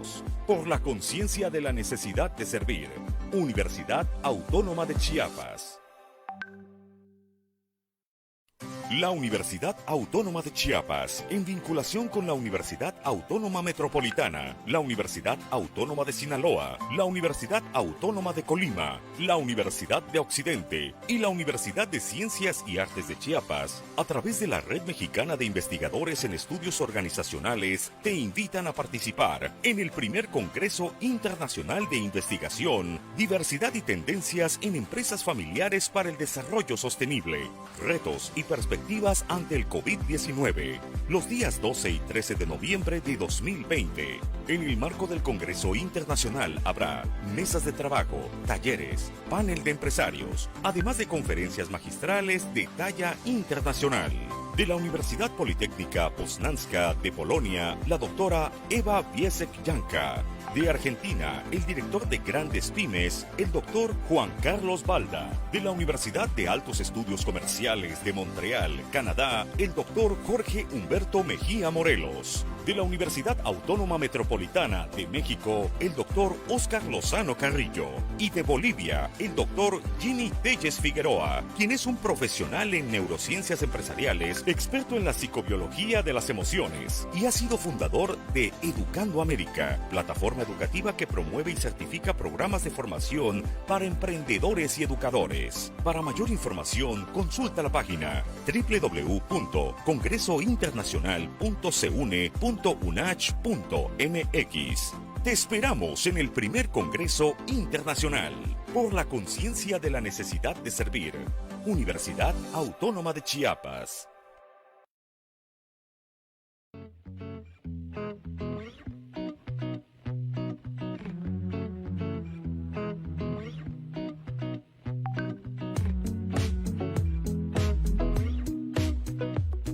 Esperamos por la conciencia de la necesidad de servir. Universidad Autónoma de Chiapas. La Universidad Autónoma de Chiapas, en vinculación con la Universidad Autónoma Metropolitana, la Universidad Autónoma de Sinaloa, la Universidad Autónoma de Colima, la Universidad de Occidente y la Universidad de Ciencias y Artes de Chiapas, a través de la Red Mexicana de Investigadores en Estudios Organizacionales, te invitan a participar en el primer Congreso Internacional de Investigación, Diversidad y Tendencias en Empresas Familiares para el Desarrollo Sostenible, Retos y Perspectivas ante el COVID-19, los días 12 y 13 de noviembre de 2020. En el marco del Congreso Internacional habrá mesas de trabajo, talleres, panel de empresarios, además de conferencias magistrales de talla internacional. De la Universidad Politécnica Poznańska de Polonia, la doctora Eva Wiesek-Janka. De Argentina, el director de Grandes Pymes, el doctor Juan Carlos Balda. De la Universidad de Altos Estudios Comerciales de Montreal, Canadá, el doctor Jorge Humberto Mejía Morelos. De la Universidad Autónoma Metropolitana de México, el doctor Óscar Lozano Carrillo. Y de Bolivia, el doctor Jimmy Telles Figueroa, quien es un profesional en neurociencias empresariales, experto en la psicobiología de las emociones y ha sido fundador de Educando América, plataforma educativa que promueve y certifica programas de formación para emprendedores y educadores. Para mayor información, consulta la página www.congresointernacional.cune.unach.mx. Te esperamos en el primer Congreso Internacional por la conciencia de la necesidad de servir. Universidad Autónoma de Chiapas.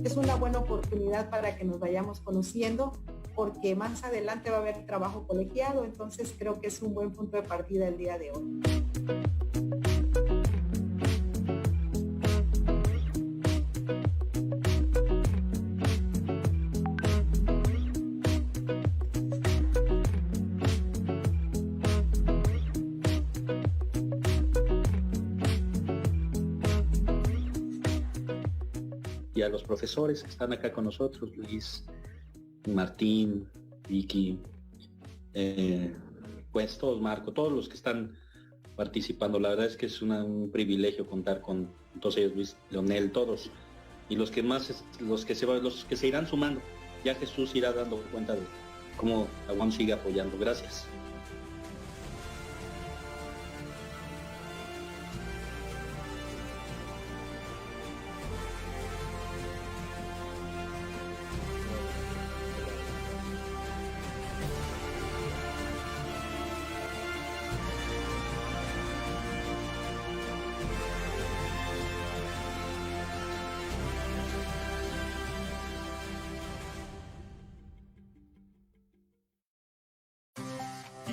Es una buena oportunidad para que nos vayamos conociendo, porque más adelante va a haber trabajo colegiado, entonces creo que es un buen punto de partida el día de hoy. Y a los profesores que están acá con nosotros, Luis, Martín, Vicky, pues todos, Marco, todos los que están participando. La verdad es que es un privilegio contar con todos ellos, Luis, Leonel, todos. Y los que se irán sumando. Ya Jesús irá dando cuenta de cómo la UAM sigue apoyando. Gracias.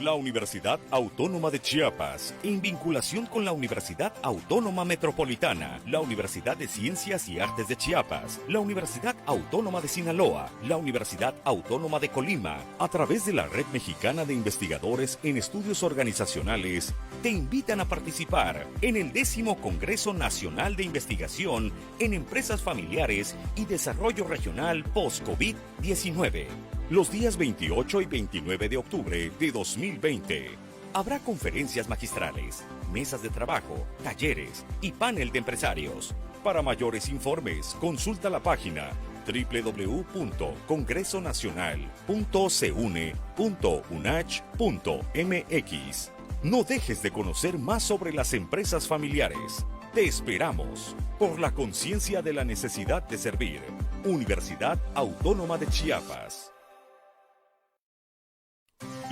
La Universidad Autónoma de Chiapas, en vinculación con la Universidad Autónoma Metropolitana, la Universidad de Ciencias y Artes de Chiapas, la Universidad Autónoma de Sinaloa, la Universidad Autónoma de Colima, a través de la Red Mexicana de Investigadores en Estudios Organizacionales, te invitan a participar en el 10º Congreso Nacional de Investigación en Empresas Familiares y Desarrollo Regional Post-COVID-19. Los días 28 y 29 de octubre de 2020. Habrá conferencias magistrales, mesas de trabajo, talleres y panel de empresarios. Para mayores informes, consulta la página www.congresonacional.cune.unach.mx. No dejes de conocer más sobre las empresas familiares. Te esperamos por la conciencia de la necesidad de servir. Universidad Autónoma de Chiapas.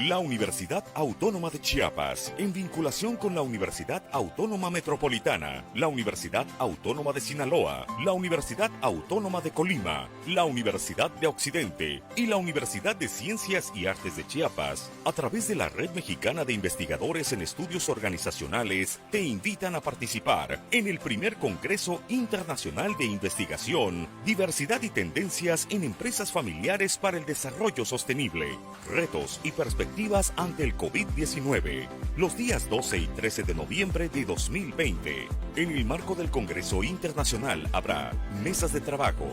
La Universidad Autónoma de Chiapas, en vinculación con la Universidad Autónoma Metropolitana, la Universidad Autónoma de Sinaloa, la Universidad Autónoma de Colima, la Universidad de Occidente y la Universidad de Ciencias y Artes de Chiapas, a través de la Red Mexicana de Investigadores en Estudios Organizacionales, te invitan a participar en el primer Congreso Internacional de Investigación, Diversidad y Tendencias en Empresas Familiares para el Desarrollo Sostenible, Retos y Perspectivas efectivas ante el COVID-19, los días 12 y 13 de noviembre de 2020. En el marco del Congreso Internacional habrá mesas de trabajo.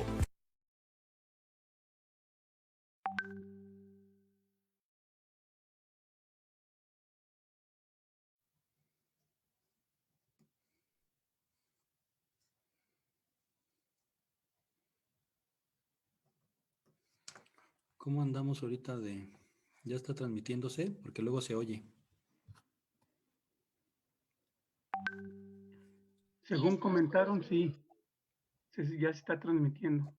¿Cómo andamos ahorita de... ¿Ya está transmitiéndose? Porque luego se oye. Según comentaron, sí, ya se está transmitiendo.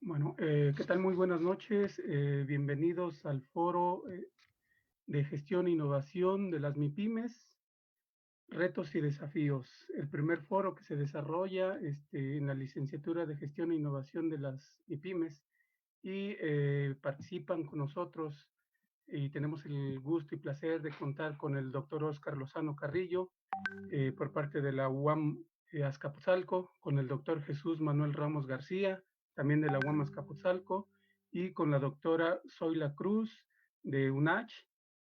Bueno, ¿qué tal? Muy buenas noches. Bienvenidos al foro de gestión e innovación de las MIPYMES, retos y desafíos. El primer foro que se desarrolla en la licenciatura de gestión e innovación de las MIPYMES y participan con nosotros y tenemos el gusto y placer de contar con el doctor Óscar Lozano Carrillo por parte de la UAM Azcapotzalco, con el doctor Jesús Manuel Ramos García, también de la UAM Azcapotzalco, y con la doctora Zoila Cruz de UNACH,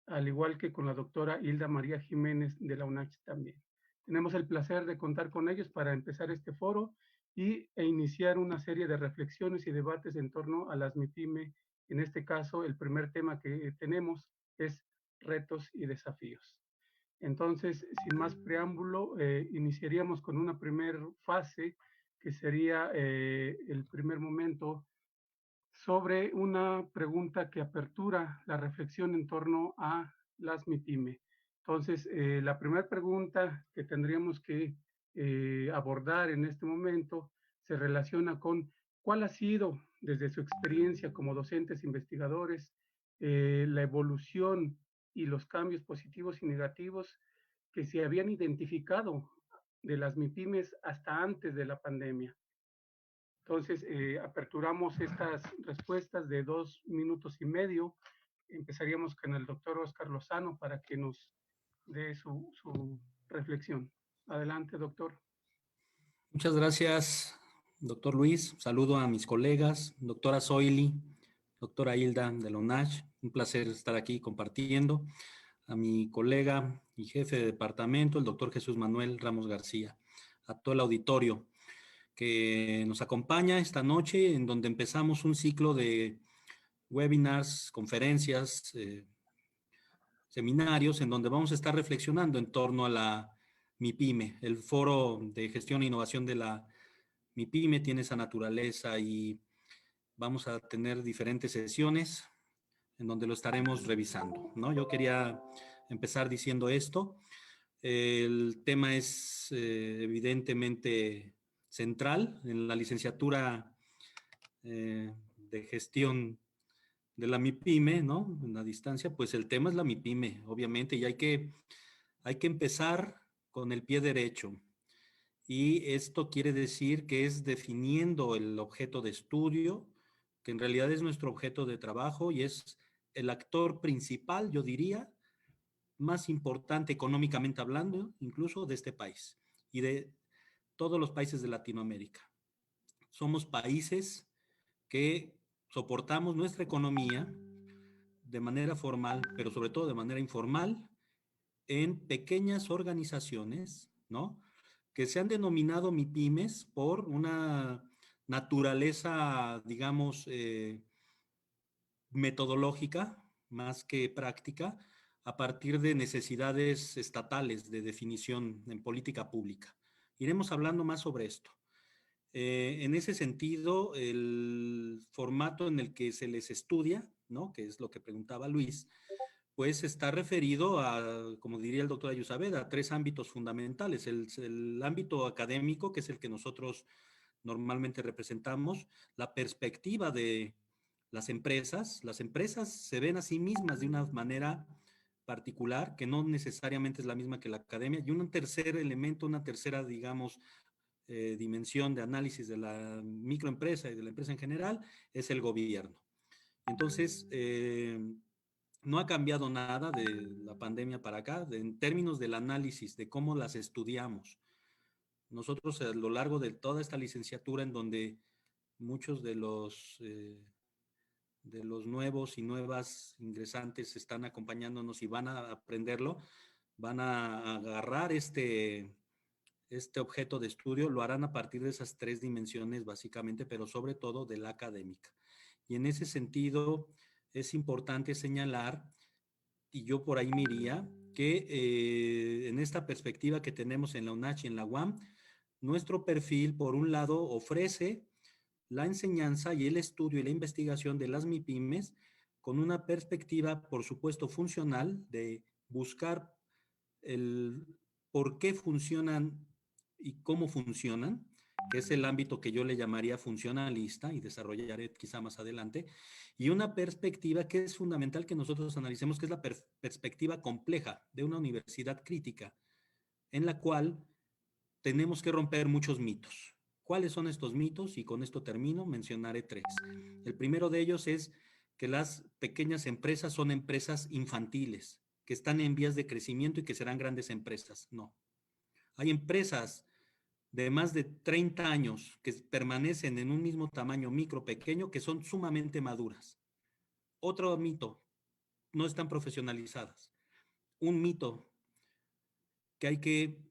al igual que con la doctora Hilda María Jiménez de la UNACH también. Tenemos el placer de contar con ellos para empezar este foro e iniciar una serie de reflexiones y debates en torno a las MIPYME. En este caso, el primer tema que tenemos es retos y desafíos. Entonces, sin más preámbulo, iniciaríamos con una primera fase, que sería el primer momento, sobre una pregunta que apertura la reflexión en torno a las MIPYME. Entonces, la primera pregunta que tendríamos que abordar en este momento se relaciona con cuál ha sido, desde su experiencia como docentes investigadores, la evolución y los cambios positivos y negativos que se habían identificado de las MIPYMES hasta antes de la pandemia. Entonces, aperturamos estas respuestas de 2 minutos y medio. Empezaríamos con el doctor Óscar Lozano para que nos dé su reflexión. Adelante, doctor. Muchas gracias, doctor Luis. Saludo a mis colegas, doctora Zoili, doctora Hilda de la UNACH. Un placer estar aquí compartiendo. A mi colega y jefe de departamento, el doctor Jesús Manuel Ramos García. A todo el auditorio que nos acompaña esta noche, en donde empezamos un ciclo de webinars, conferencias, seminarios, en donde vamos a estar reflexionando en torno a la MIPYME. El foro de gestión e innovación de la MIPYME tiene esa naturaleza y vamos a tener diferentes sesiones en donde lo estaremos revisando, ¿no? Yo quería empezar diciendo esto. El tema es evidentemente central en la licenciatura de gestión de la MIPYME, ¿no? En la distancia, pues el tema es la MIPYME, obviamente, y hay que empezar con el pie derecho. Y esto quiere decir que es definiendo el objeto de estudio, que en realidad es nuestro objeto de trabajo y es el actor principal, yo diría, más importante económicamente hablando, incluso de este país y de todos los países de Latinoamérica. Somos países que soportamos nuestra economía de manera formal, pero sobre todo de manera informal, en pequeñas organizaciones, ¿no? que se han denominado MIPYMES por una naturaleza, digamos, metodológica más que práctica, a partir de necesidades estatales de definición en política pública. Iremos hablando más sobre esto. En ese sentido, el formato en el que se les estudia, ¿no?, que es lo que preguntaba Luis, pues está referido a, como diría el doctor Ayusabed, a 3 ámbitos fundamentales. El ámbito académico, que es el que nosotros normalmente representamos, la perspectiva de las empresas se ven a sí mismas de una manera particular, que no necesariamente es la misma que la academia, y un tercer elemento, una tercera, digamos, dimensión de análisis de la microempresa y de la empresa en general, es el gobierno. Entonces, no ha cambiado nada de la pandemia para acá, en términos del análisis, de cómo las estudiamos. Nosotros a lo largo de toda esta licenciatura, en donde muchos de los nuevos y nuevas ingresantes están acompañándonos y van a aprenderlo, van a agarrar este objeto de estudio, lo harán a partir de esas 3 dimensiones básicamente, pero sobre todo de la académica. Y en ese sentido es importante señalar, y yo por ahí me iría, que en esta perspectiva que tenemos en la UNACH y en la UAM, nuestro perfil, por un lado, ofrece la enseñanza y el estudio y la investigación de las MIPYMES con una perspectiva, por supuesto, funcional, de buscar el por qué funcionan y cómo funcionan, que es el ámbito que yo le llamaría funcionalista y desarrollaré quizá más adelante, y una perspectiva que es fundamental que nosotros analicemos, que es la perspectiva compleja de una universidad crítica, en la cual tenemos que romper muchos mitos. ¿Cuáles son estos mitos? Y con esto termino, mencionaré 3. El primero de ellos es que las pequeñas empresas son empresas infantiles, que están en vías de crecimiento y que serán grandes empresas. No. Hay empresas de más de 30 años que permanecen en un mismo tamaño micro, pequeño, que son sumamente maduras. Otro mito, no están profesionalizadas. Un mito que hay que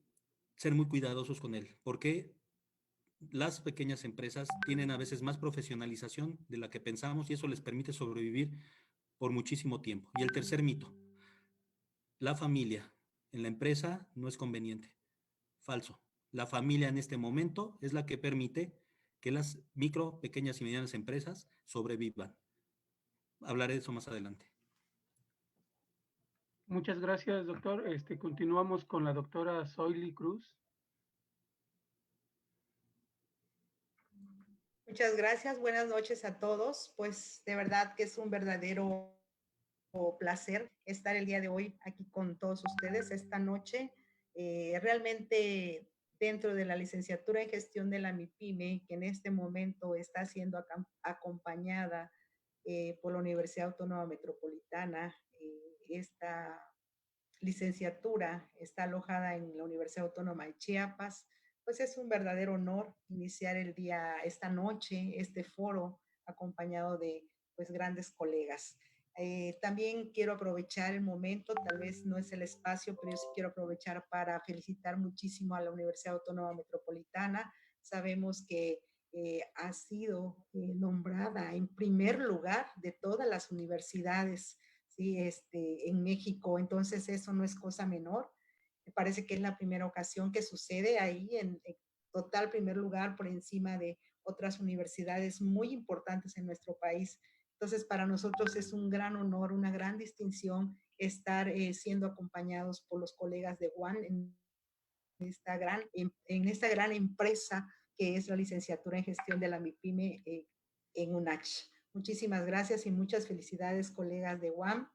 ser muy cuidadosos con él, porque las pequeñas empresas tienen a veces más profesionalización de la que pensamos y eso les permite sobrevivir por muchísimo tiempo. Y el tercer mito, la familia en la empresa no es conveniente. Falso. La familia en este momento es la que permite que las micro, pequeñas y medianas empresas sobrevivan. Hablaré de eso más adelante. Muchas gracias, doctor. Continuamos con la doctora Zoily Cruz. Muchas gracias. Buenas noches a todos. Pues de verdad que es un verdadero placer estar el día de hoy aquí con todos ustedes esta noche. Realmente dentro de la licenciatura en gestión de la MIPYME, que en este momento está siendo acompañada por la Universidad Autónoma Metropolitana, esta licenciatura está alojada en la Universidad Autónoma de Chiapas, pues es un verdadero honor iniciar el día, esta noche, este foro acompañado de pues grandes colegas. También quiero aprovechar el momento, tal vez no es el espacio, pero yo sí quiero aprovechar para felicitar muchísimo a la Universidad Autónoma Metropolitana. Sabemos que ha sido nombrada en primer lugar de todas las universidades, ¿sí? En México, entonces eso no es cosa menor. Me parece que es la primera ocasión que sucede ahí en total primer lugar por encima de otras universidades muy importantes en nuestro país. Entonces, para nosotros es un gran honor, una gran distinción estar siendo acompañados por los colegas de UAN en esta gran empresa que es la licenciatura en gestión de la MIPYME en UNACH. Muchísimas gracias y muchas felicidades, colegas de UAM.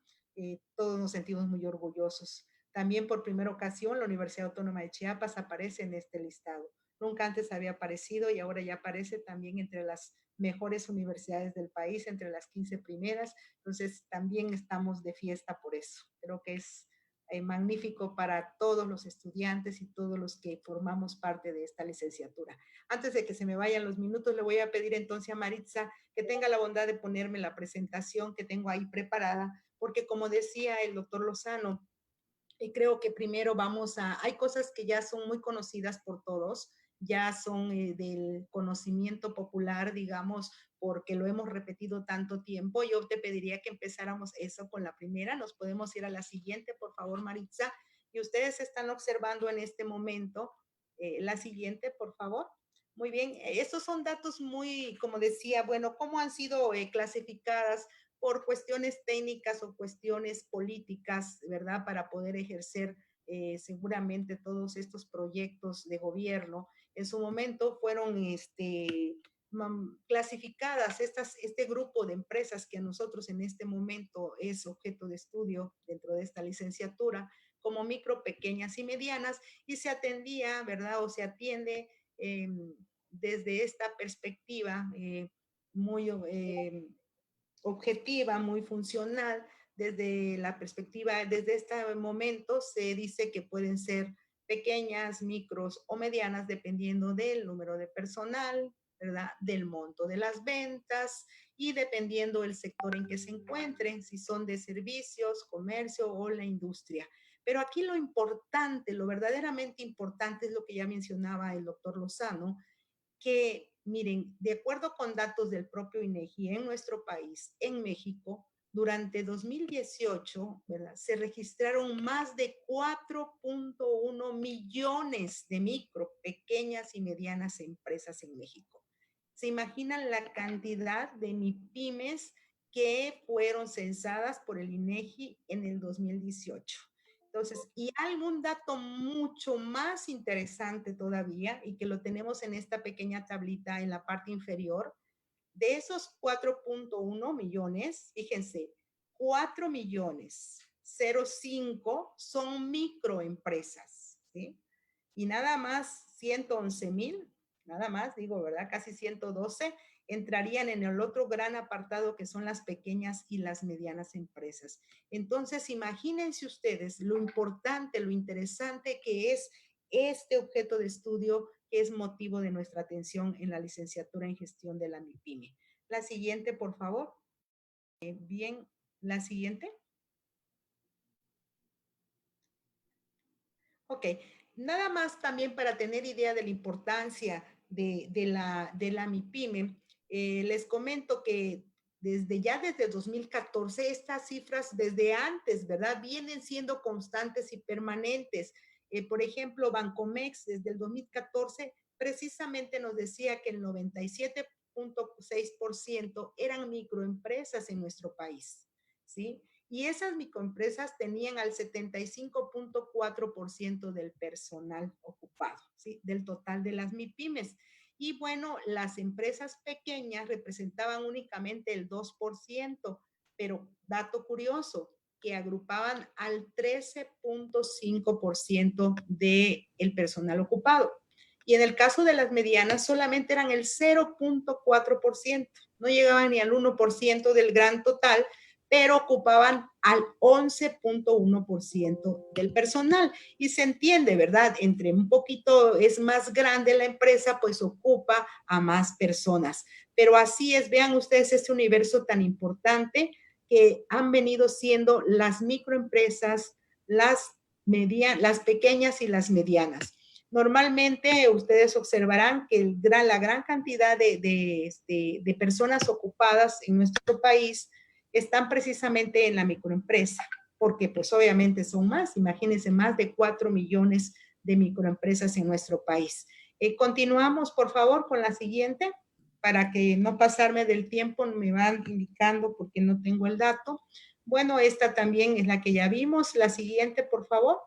Todos nos sentimos muy orgullosos. También por primera ocasión la Universidad Autónoma de Chiapas aparece en este listado. Nunca antes había aparecido y ahora ya aparece también entre las mejores universidades del país, entre las 15 primeras. Entonces también estamos de fiesta por eso. Creo que es magnífico para todos los estudiantes y todos los que formamos parte de esta licenciatura. Antes de que se me vayan los minutos, le voy a pedir entonces a Maritza que tenga la bondad de ponerme la presentación que tengo ahí preparada, porque como decía el doctor Lozano, Creo que primero hay cosas que ya son muy conocidas por todos, ya son del conocimiento popular, digamos, porque lo hemos repetido tanto tiempo. Yo te pediría que empezáramos eso con la primera. Nos podemos ir a la siguiente, por favor, Maritza. Y ustedes están observando en este momento la siguiente, por favor. Muy bien, estos son datos muy, como decía, bueno, cómo han sido clasificadas por cuestiones técnicas o cuestiones políticas, ¿verdad? Para poder ejercer seguramente todos estos proyectos de gobierno. En su momento fueron clasificadas este grupo de empresas que a nosotros en este momento es objeto de estudio dentro de esta licenciatura como micro, pequeñas y medianas, y se atendía, ¿verdad? O se atiende desde esta perspectiva muy objetiva, muy funcional, desde la perspectiva, desde este momento se dice que pueden ser pequeñas, micros o medianas dependiendo del número de personal, ¿verdad? Del monto de las ventas y dependiendo del sector en que se encuentren, si son de servicios, comercio o la industria. Pero aquí lo importante, lo verdaderamente importante es lo que ya mencionaba el doctor Lozano, que, miren, de acuerdo con datos del propio INEGI en nuestro país, en México, durante 2018, ¿verdad? Se registraron más de 4.1 millones de micro, pequeñas y medianas empresas en México. ¿Se imaginan la cantidad de MIPYMES que fueron censadas por el INEGI en el 2018? Entonces, y algún dato mucho más interesante todavía, y que lo tenemos en esta pequeña tablita en la parte inferior, de esos 4.1 millones, fíjense, 4 millones 05 son microempresas, ¿sí? Y nada más 111,000, nada más, digo, ¿verdad? Casi 112 entrarían en el otro gran apartado que son las pequeñas y las medianas empresas. Entonces, imagínense ustedes lo importante, lo interesante que es este objeto de estudio que es motivo de nuestra atención en la licenciatura en gestión de la MIPYME. La siguiente, por favor. Bien, la siguiente. Ok, nada más también para tener idea de la importancia de la MIPYME, les comento que desde 2014, estas cifras desde antes, ¿verdad? Vienen siendo constantes y permanentes. Por ejemplo, Bancomex desde el 2014 precisamente nos decía que el 97.6% eran microempresas en nuestro país, ¿sí? Y esas microempresas tenían al 75.4% del personal ocupado, ¿sí? Del total de las MIPYMES. Y bueno, las empresas pequeñas representaban únicamente el 2%, pero dato curioso, que agrupaban al 13.5% del personal ocupado. Y en el caso de las medianas solamente eran el 0.4%, no llegaban ni al 1% del gran total, pero ocupaban al 11.1% del personal. Y se entiende, ¿verdad? Entre un poquito es más grande la empresa, pues ocupa a más personas. Pero así es, vean ustedes este universo tan importante que han venido siendo las microempresas, las pequeñas y las medianas. Normalmente ustedes observarán que la gran cantidad de personas ocupadas en nuestro país están precisamente en la microempresa, porque pues obviamente son más, imagínense, más de 4 millones de microempresas en nuestro país. Continuamos, por favor, con la siguiente, para que no pasarme del tiempo, me van indicando porque no tengo el dato. Bueno, esta también es la que ya vimos. La siguiente, por favor.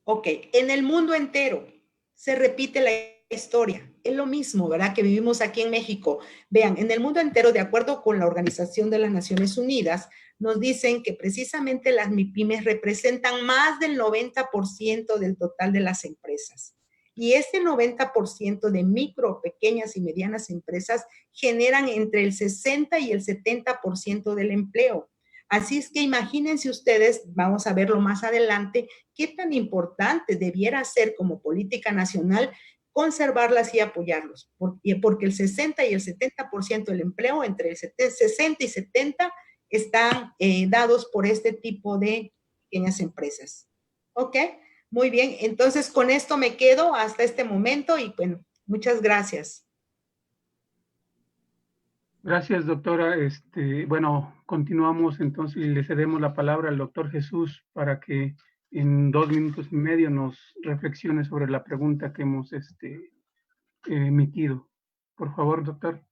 Ok, en el mundo entero se repite la historia. Es lo mismo, ¿verdad? Que vivimos aquí en México. Vean, en el mundo entero, de acuerdo con la Organización de las Naciones Unidas, nos dicen que precisamente las MIPYMES representan más del 90% del total de las empresas. Y ese 90% de micro, pequeñas y medianas empresas generan entre el 60 y el 70% del empleo. Así es que imagínense ustedes, vamos a verlo más adelante, qué tan importante debiera ser como política nacional conservarlas y apoyarlos, porque el 60 y el 70% del empleo, entre el 60 y 70, están dados por este tipo de pequeñas empresas. ¿Ok? Muy bien, entonces con esto me quedo hasta este momento y bueno, muchas gracias. Gracias, doctora. Bueno, continuamos entonces y le cedemos la palabra al doctor Jesús para que en 2 minutos y medio nos reflexione sobre la pregunta que hemos emitido. Por favor, doctor.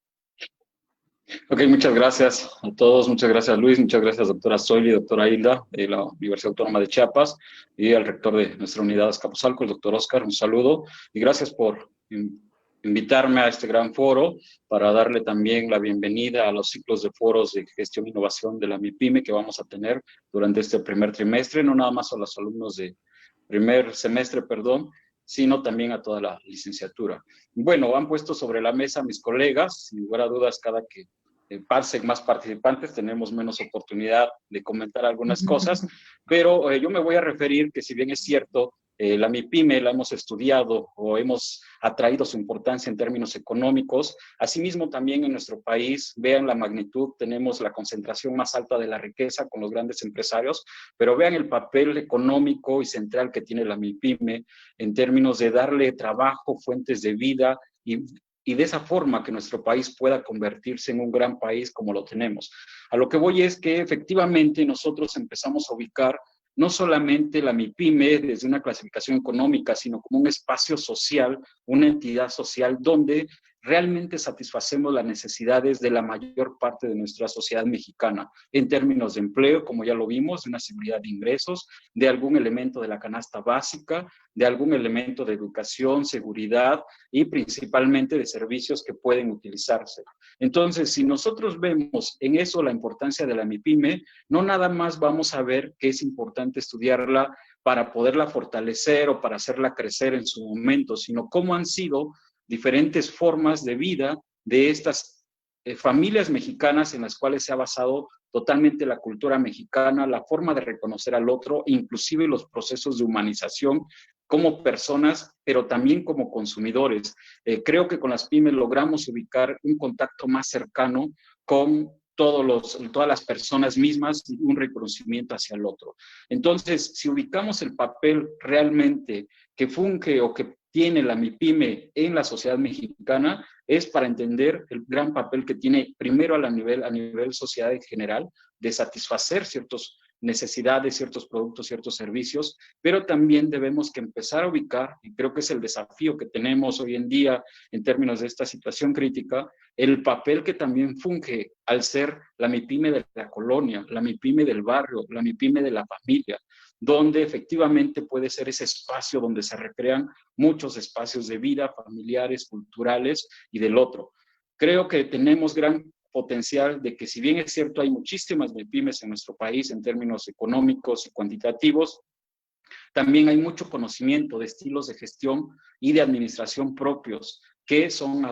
Ok, muchas gracias a todos. Muchas gracias, Luis. Muchas gracias, doctora Zoili, doctora Hilda, de la Universidad Autónoma de Chiapas, y al rector de nuestra unidad Azcapotzalco, el doctor Oscar. Un saludo y gracias por invitarme a este gran foro para darle también la bienvenida a los ciclos de foros de gestión e innovación de la MIPYME que vamos a tener durante este primer trimestre, no nada más a los alumnos de primer semestre, perdón, sino también a toda la licenciatura. Bueno, han puesto sobre la mesa mis colegas, sin lugar a dudas, cada que pasen más participantes, tenemos menos oportunidad de comentar algunas cosas, pero yo me voy a referir que si bien es cierto, la MIPYME la hemos estudiado o hemos atraído su importancia en términos económicos, asimismo también en nuestro país, vean la magnitud, tenemos la concentración más alta de la riqueza con los grandes empresarios, pero vean el papel económico y central que tiene la MIPYME en términos de darle trabajo, fuentes de vida y de esa forma que nuestro país pueda convertirse en un gran país como lo tenemos. A lo que voy es que efectivamente nosotros empezamos a ubicar no solamente la MIPYME desde una clasificación económica, sino como un espacio social, una entidad social donde realmente satisfacemos las necesidades de la mayor parte de nuestra sociedad mexicana, en términos de empleo, como ya lo vimos, de una seguridad de ingresos, de algún elemento de la canasta básica, de algún elemento de educación, seguridad y principalmente de servicios que pueden utilizarse. Entonces, si nosotros vemos en eso la importancia de la MIPYME, no nada más vamos a ver que es importante estudiarla para poderla fortalecer o para hacerla crecer en su momento, sino cómo han sido diferentes formas de vida de estas familias mexicanas en las cuales se ha basado totalmente la cultura mexicana, la forma de reconocer al otro, inclusive los procesos de humanización como personas, pero también como consumidores. Creo que con las pymes logramos ubicar un contacto más cercano con todas las personas mismas y un reconocimiento hacia el otro. Entonces, si ubicamos el papel realmente que funge o que tiene la MIPYME en la sociedad mexicana, es para entender el gran papel que tiene primero a nivel sociedad en general, de satisfacer ciertas necesidades, ciertos productos, ciertos servicios, pero también debemos que empezar a ubicar, y creo que es el desafío que tenemos hoy en día en términos de esta situación crítica, el papel que también funge al ser la MIPYME de la colonia, la MIPYME del barrio, la MIPYME de la familia, donde efectivamente puede ser ese espacio donde se recrean muchos espacios de vida, familiares, culturales y del otro. Creo que tenemos gran potencial de que si bien es cierto hay muchísimas MIPYMEs en nuestro país en términos económicos y cuantitativos, también hay mucho conocimiento de estilos de gestión y de administración propios que son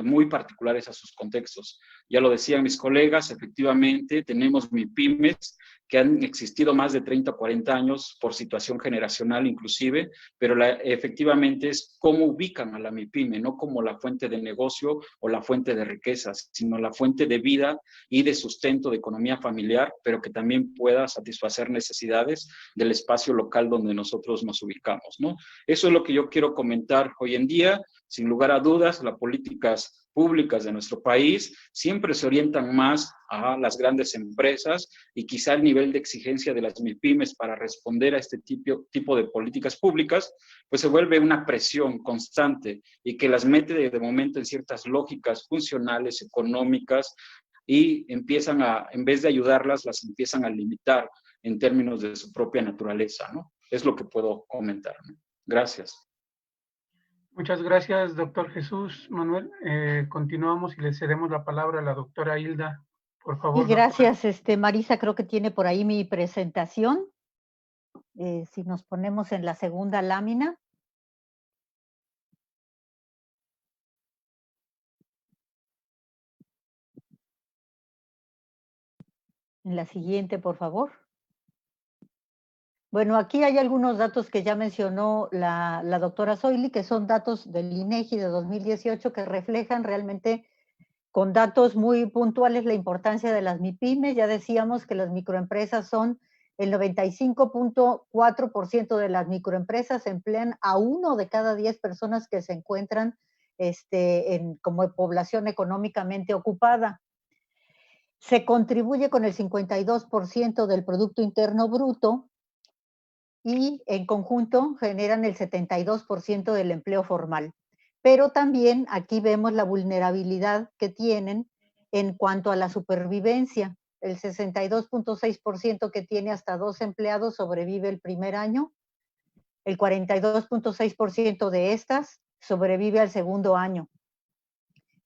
muy particulares a sus contextos. Ya lo decían mis colegas, efectivamente tenemos MIPYMEs que han existido más de 30 o 40 años por situación generacional inclusive, pero efectivamente es cómo ubican a la MIPYME, no como la fuente de negocio o la fuente de riquezas, sino la fuente de vida y de sustento de economía familiar, pero que también pueda satisfacer necesidades del espacio local donde nosotros nos ubicamos, ¿no? Eso es lo que yo quiero comentar hoy en día. Sin lugar a dudas, las políticas públicas de nuestro país siempre se orientan más a las grandes empresas y quizá el nivel de exigencia de las MIPYMEs para responder a este tipo de políticas públicas, pues se vuelve una presión constante y que las mete de momento en ciertas lógicas funcionales, económicas, y empiezan en vez de ayudarlas, las empiezan a limitar en términos de su propia naturaleza, ¿no? Es lo que puedo comentar, ¿no? Gracias. Muchas gracias, doctor Jesús Manuel. Continuamos y le cedemos la palabra a la doctora Hilda. Por favor. Y gracias, Marisa, creo que tiene por ahí mi presentación. Si nos ponemos en la segunda lámina. En la siguiente, por favor. Bueno, aquí hay algunos datos que ya mencionó la doctora Zoili, que son datos del INEGI de 2018 que reflejan realmente con datos muy puntuales la importancia de las MIPYMES. Ya decíamos que las microempresas son el 95.4% de las microempresas emplean a 1 de cada 10 personas que se encuentran como población económicamente ocupada. Se contribuye con el 52% del Producto Interno Bruto y en conjunto generan el 72% del empleo formal. Pero también aquí vemos la vulnerabilidad que tienen en cuanto a la supervivencia. El 62.6% que tiene hasta 2 empleados sobrevive el primer año. El 42.6% de estas sobrevive al segundo año.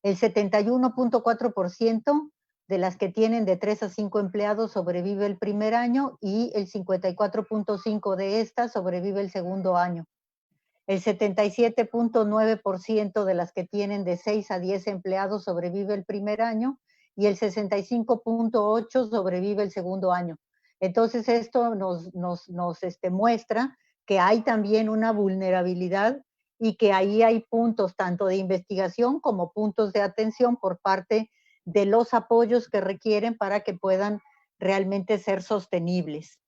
El 71.4% de las que tienen de 3 a 5 empleados sobrevive el primer año y el 54.5% de estas sobrevive el segundo año. El 77.9% de las que tienen de 6 a 10 empleados sobrevive el primer año y el 65.8% sobrevive el segundo año. Entonces esto nos muestra que hay también una vulnerabilidad y que ahí hay puntos tanto de investigación como puntos de atención por parte de los apoyos que requieren para que puedan realmente ser sostenibles.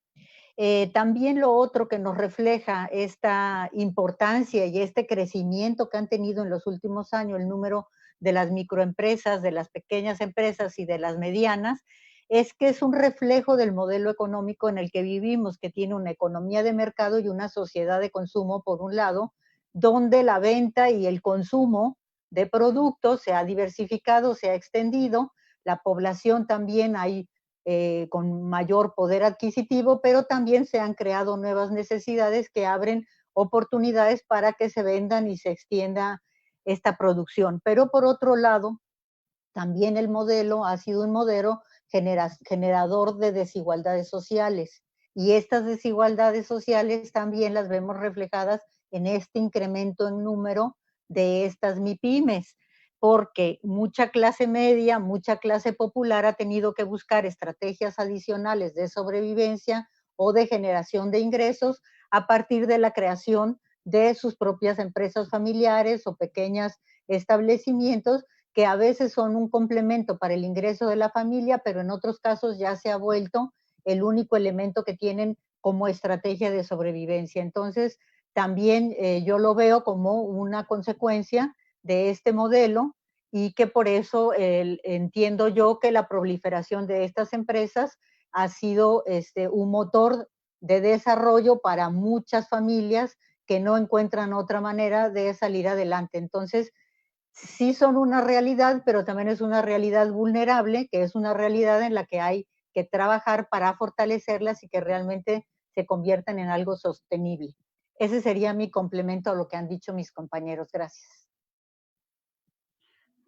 También lo otro que nos refleja esta importancia y este crecimiento que han tenido en los últimos años el número de las microempresas, de las pequeñas empresas y de las medianas, es que es un reflejo del modelo económico en el que vivimos, que tiene una economía de mercado y una sociedad de consumo, por un lado, donde la venta y el consumo de productos se ha diversificado, se ha extendido, la población también hay con mayor poder adquisitivo, pero también se han creado nuevas necesidades que abren oportunidades para que se vendan y se extienda esta producción. Pero por otro lado, también el modelo ha sido un modelo generador de desigualdades sociales. Y estas desigualdades sociales también las vemos reflejadas en este incremento en número de estas MIPYMES, porque mucha clase media, mucha clase popular ha tenido que buscar estrategias adicionales de sobrevivencia o de generación de ingresos a partir de la creación de sus propias empresas familiares o pequeños establecimientos que a veces son un complemento para el ingreso de la familia, pero en otros casos ya se ha vuelto el único elemento que tienen como estrategia de sobrevivencia. Entonces, también yo lo veo como una consecuencia de este modelo y que por eso entiendo yo que la proliferación de estas empresas ha sido un motor de desarrollo para muchas familias que no encuentran otra manera de salir adelante. Entonces, sí son una realidad, pero también es una realidad vulnerable, que es una realidad en la que hay que trabajar para fortalecerlas y que realmente se conviertan en algo sostenible. Ese sería mi complemento a lo que han dicho mis compañeros. Gracias.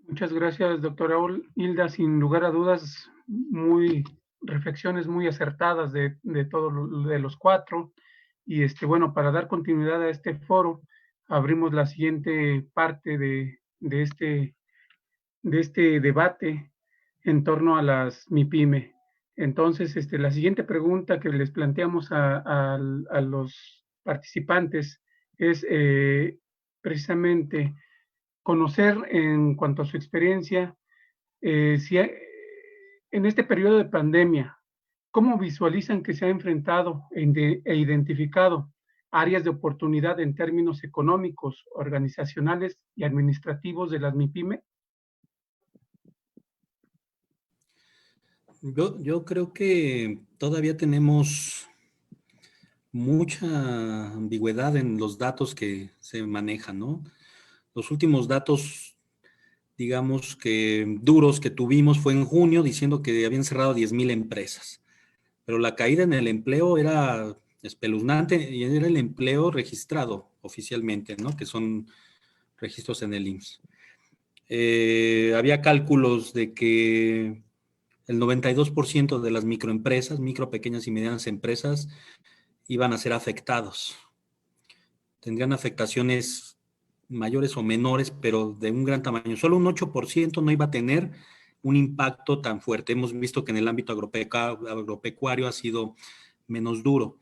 Muchas gracias, doctora Hilda. Sin lugar a dudas, reflexiones muy acertadas de todos de los cuatro. Y bueno, para dar continuidad a este foro, abrimos la siguiente parte de este debate en torno a las MIPYME. Entonces, la siguiente pregunta que les planteamos a los participantes es precisamente conocer en cuanto a su experiencia, si en este periodo de pandemia, ¿cómo visualizan que se ha enfrentado e identificado áreas de oportunidad en términos económicos, organizacionales y administrativos de las MIPYME? Yo creo que todavía tenemos mucha ambigüedad en los datos que se manejan, ¿no? Los últimos datos, digamos que duros que tuvimos fue en junio, diciendo que habían cerrado 10,000 empresas. Pero la caída en el empleo era espeluznante y era el empleo registrado oficialmente, ¿no? Que son registros en el IMSS. Había cálculos de que el 92% de las microempresas, micro, pequeñas y medianas empresas, iban a ser afectados. Tendrían afectaciones mayores o menores, pero de un gran tamaño. Solo un 8% no iba a tener un impacto tan fuerte. Hemos visto que en el ámbito agropecuario ha sido menos duro.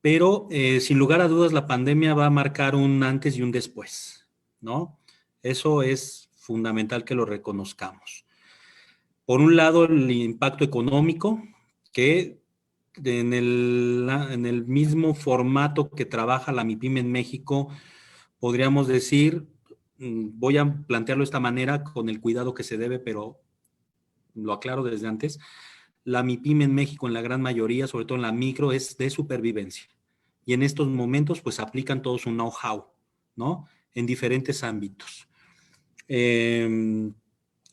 Pero sin lugar a dudas la pandemia va a marcar un antes y un después, ¿no? Eso es fundamental que lo reconozcamos. Por un lado, el impacto económico, que en el mismo formato que trabaja la MIPYME en México, podríamos decir, voy a plantearlo de esta manera con el cuidado que se debe, pero lo aclaro desde antes, la MIPYME en México en la gran mayoría, sobre todo en la micro, es de supervivencia. Y en estos momentos pues aplican todo su know-how, ¿no? En diferentes ámbitos.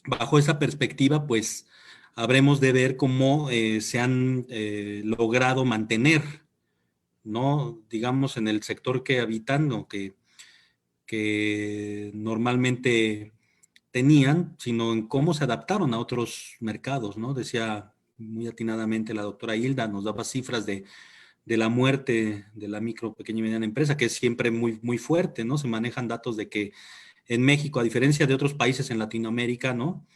Bajo esa perspectiva, pues habremos de ver cómo se han logrado mantener, ¿no? Digamos, en el sector que habitan o que normalmente tenían, sino en cómo se adaptaron a otros mercados, ¿no? Decía muy atinadamente la doctora Hilda, nos daba cifras de la muerte de la micro, pequeña y mediana empresa, que es siempre muy, muy fuerte, ¿no? Se manejan datos de que en México, a diferencia de otros países en Latinoamérica, ¿no?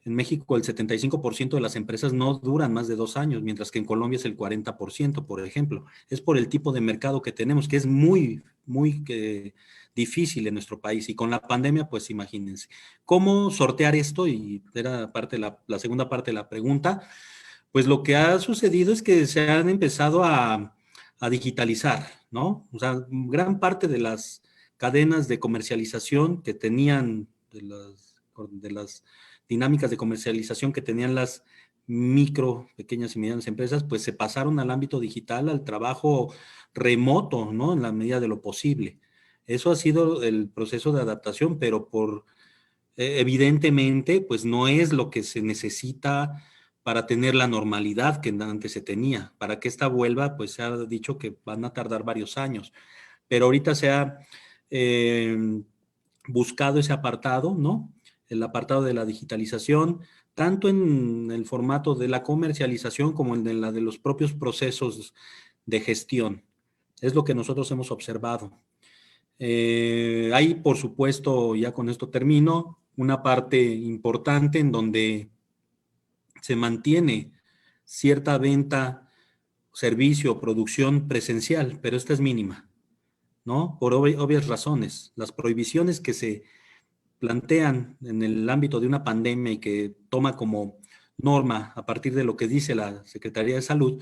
En México el 75% de las empresas no duran más de 2 años, mientras que en Colombia es el 40%, por ejemplo. Es por el tipo de mercado que tenemos, que es muy, muy difícil en nuestro país. Y con la pandemia, pues imagínense. ¿Cómo sortear esto? Y era la segunda parte de la pregunta. Pues lo que ha sucedido es que se han empezado a digitalizar, ¿no? O sea, gran parte de las cadenas de comercialización que tenían, de las dinámicas de comercialización que tenían las micro, pequeñas y medianas empresas, pues se pasaron al ámbito digital, al trabajo remoto, ¿no? En la medida de lo posible. Eso ha sido el proceso de adaptación, pero evidentemente, pues no es lo que se necesita para tener la normalidad que antes se tenía. Para que esta vuelva, pues se ha dicho que van a tardar varios años. Pero ahorita se ha buscado ese apartado, ¿no? El apartado de la digitalización, tanto en el formato de la comercialización como en la de los propios procesos de gestión. Es lo que nosotros hemos observado. Hay, por supuesto, ya con esto termino, una parte importante en donde se mantiene cierta venta, servicio, producción presencial, pero esta es mínima, ¿no? Por obvias razones. Las prohibiciones que se plantean en el ámbito de una pandemia y que toma como norma a partir de lo que dice la Secretaría de Salud,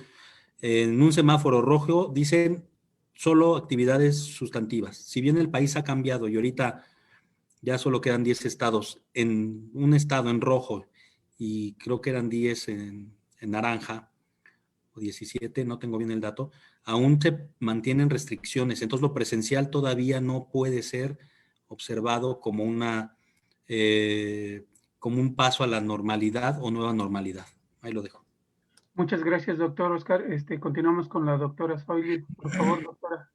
en un semáforo rojo dicen solo actividades sustantivas. Si bien el país ha cambiado y ahorita ya solo quedan 10 estados, en un estado en rojo y creo que eran 10 en naranja, o 17, no tengo bien el dato, aún se mantienen restricciones. Entonces lo presencial todavía no puede ser observado como como un paso a la normalidad o nueva normalidad. Ahí lo dejo. Muchas gracias, doctor Oscar. Continuamos con la doctora Zoili. Por favor, doctora.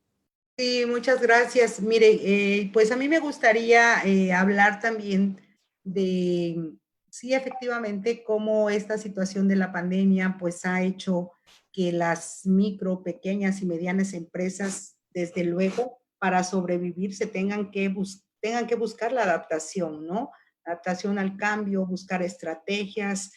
Sí, muchas gracias. Mire, pues a mí me gustaría hablar también de, sí, efectivamente, cómo esta situación de la pandemia pues ha hecho que las micro, pequeñas y medianas empresas, desde luego, para sobrevivir se tengan que buscar la adaptación, ¿no? Adaptación al cambio, buscar estrategias,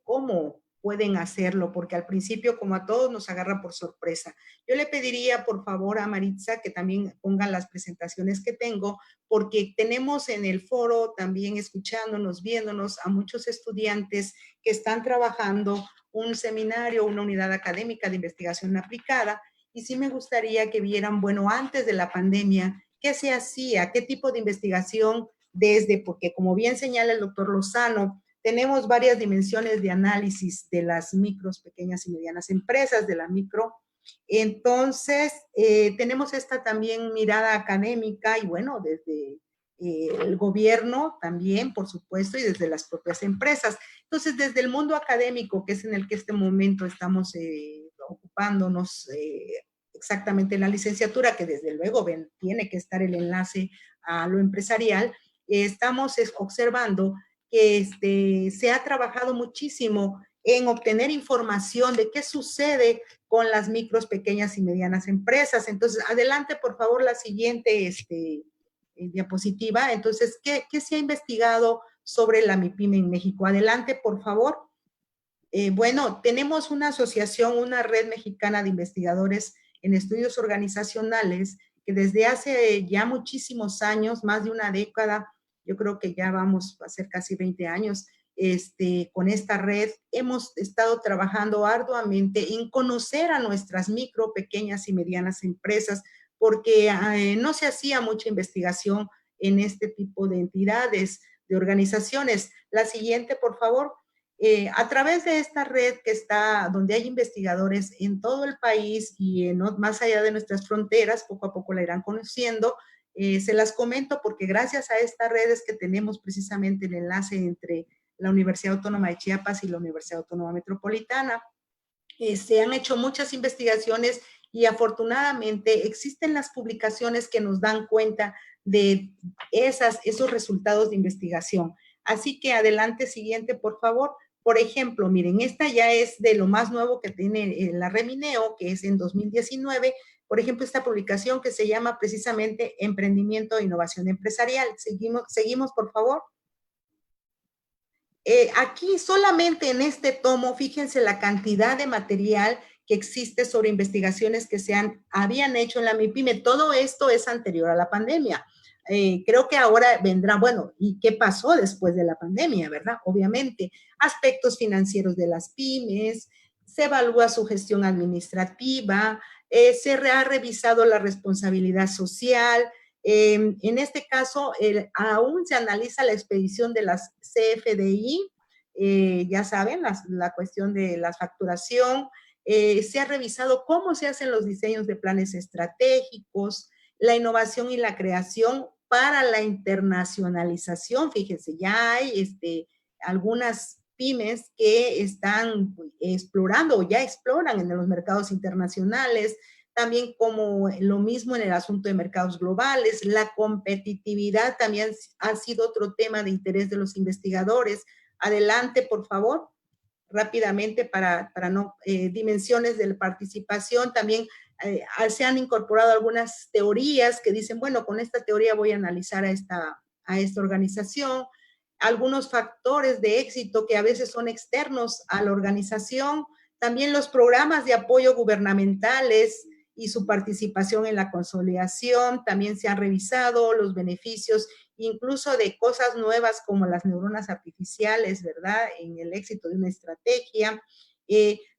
cómo pueden hacerlo, porque al principio, como a todos, nos agarra por sorpresa. Yo le pediría, por favor, a Maritza que también ponga las presentaciones que tengo, porque tenemos en el foro también escuchándonos, viéndonos a muchos estudiantes que están trabajando un seminario, una unidad académica de investigación aplicada, y sí me gustaría que vieran, bueno, antes de la pandemia, qué se hacía, qué tipo de investigación porque como bien señala el doctor Lozano, tenemos varias dimensiones de análisis de las micros, pequeñas y medianas empresas, de la micro. Entonces, tenemos esta también mirada académica y bueno, desde el gobierno también, por supuesto, y desde las propias empresas. Entonces, desde el mundo académico, que es en el que este momento estamos ocupándonos exactamente en la licenciatura, que desde luego tiene que estar el enlace a lo empresarial, estamos observando que se ha trabajado muchísimo en obtener información de qué sucede con las micros, pequeñas y medianas empresas. Entonces, adelante, por favor, la siguiente diapositiva. Entonces, ¿qué se ha investigado sobre la MIPYME en México? Adelante, por favor. Bueno, tenemos una asociación, una red mexicana de investigadores en estudios organizacionales que desde hace ya muchísimos años, más de una década, yo creo que ya vamos a ser casi 20 años con esta red. Hemos estado trabajando arduamente en conocer a nuestras micro, pequeñas y medianas empresas, porque no se hacía mucha investigación en este tipo de entidades, de organizaciones. La siguiente, por favor. A través de esta red que está, donde hay investigadores en todo el país y más allá de nuestras fronteras, poco a poco la irán conociendo, se las comento porque gracias a esta red es que tenemos precisamente el enlace entre la Universidad Autónoma de Chiapas y la Universidad Autónoma Metropolitana. Se han hecho muchas investigaciones y afortunadamente existen las publicaciones que nos dan cuenta de esos resultados de investigación. Así que adelante, siguiente, por favor. Por ejemplo, miren, esta ya es de lo más nuevo que tiene la Remineo, que es en 2019. Por ejemplo, esta publicación que se llama precisamente Emprendimiento e Innovación Empresarial. Seguimos, por favor. Aquí solamente en este tomo, fíjense la cantidad de material que existe sobre investigaciones que habían hecho en la MIPYME. Todo esto es anterior a la pandemia. Creo que ahora vendrá, bueno, ¿y qué pasó después de la pandemia, verdad? Obviamente, aspectos financieros de las pymes, se evalúa su gestión administrativa, se ha revisado la responsabilidad social. En este caso, aún se analiza la expedición de las CFDI, ya saben, la cuestión de la facturación. Se ha revisado cómo se hacen los diseños de planes estratégicos, la innovación y la creación para la internacionalización. Fíjense, ya hay algunas pymes que están explorando o ya exploran en los mercados internacionales, también como lo mismo en el asunto de mercados globales. La competitividad también ha sido otro tema de interés de los investigadores. Adelante, por favor, rápidamente para dimensiones de la participación. También se han incorporado algunas teorías que dicen, bueno, con esta teoría voy a analizar a esta organización. Algunos factores de éxito que a veces son externos a la organización. También los programas de apoyo gubernamentales y su participación en la consolidación. También se han revisado los beneficios, incluso de cosas nuevas como las neuronas artificiales, ¿verdad? En el éxito de una estrategia.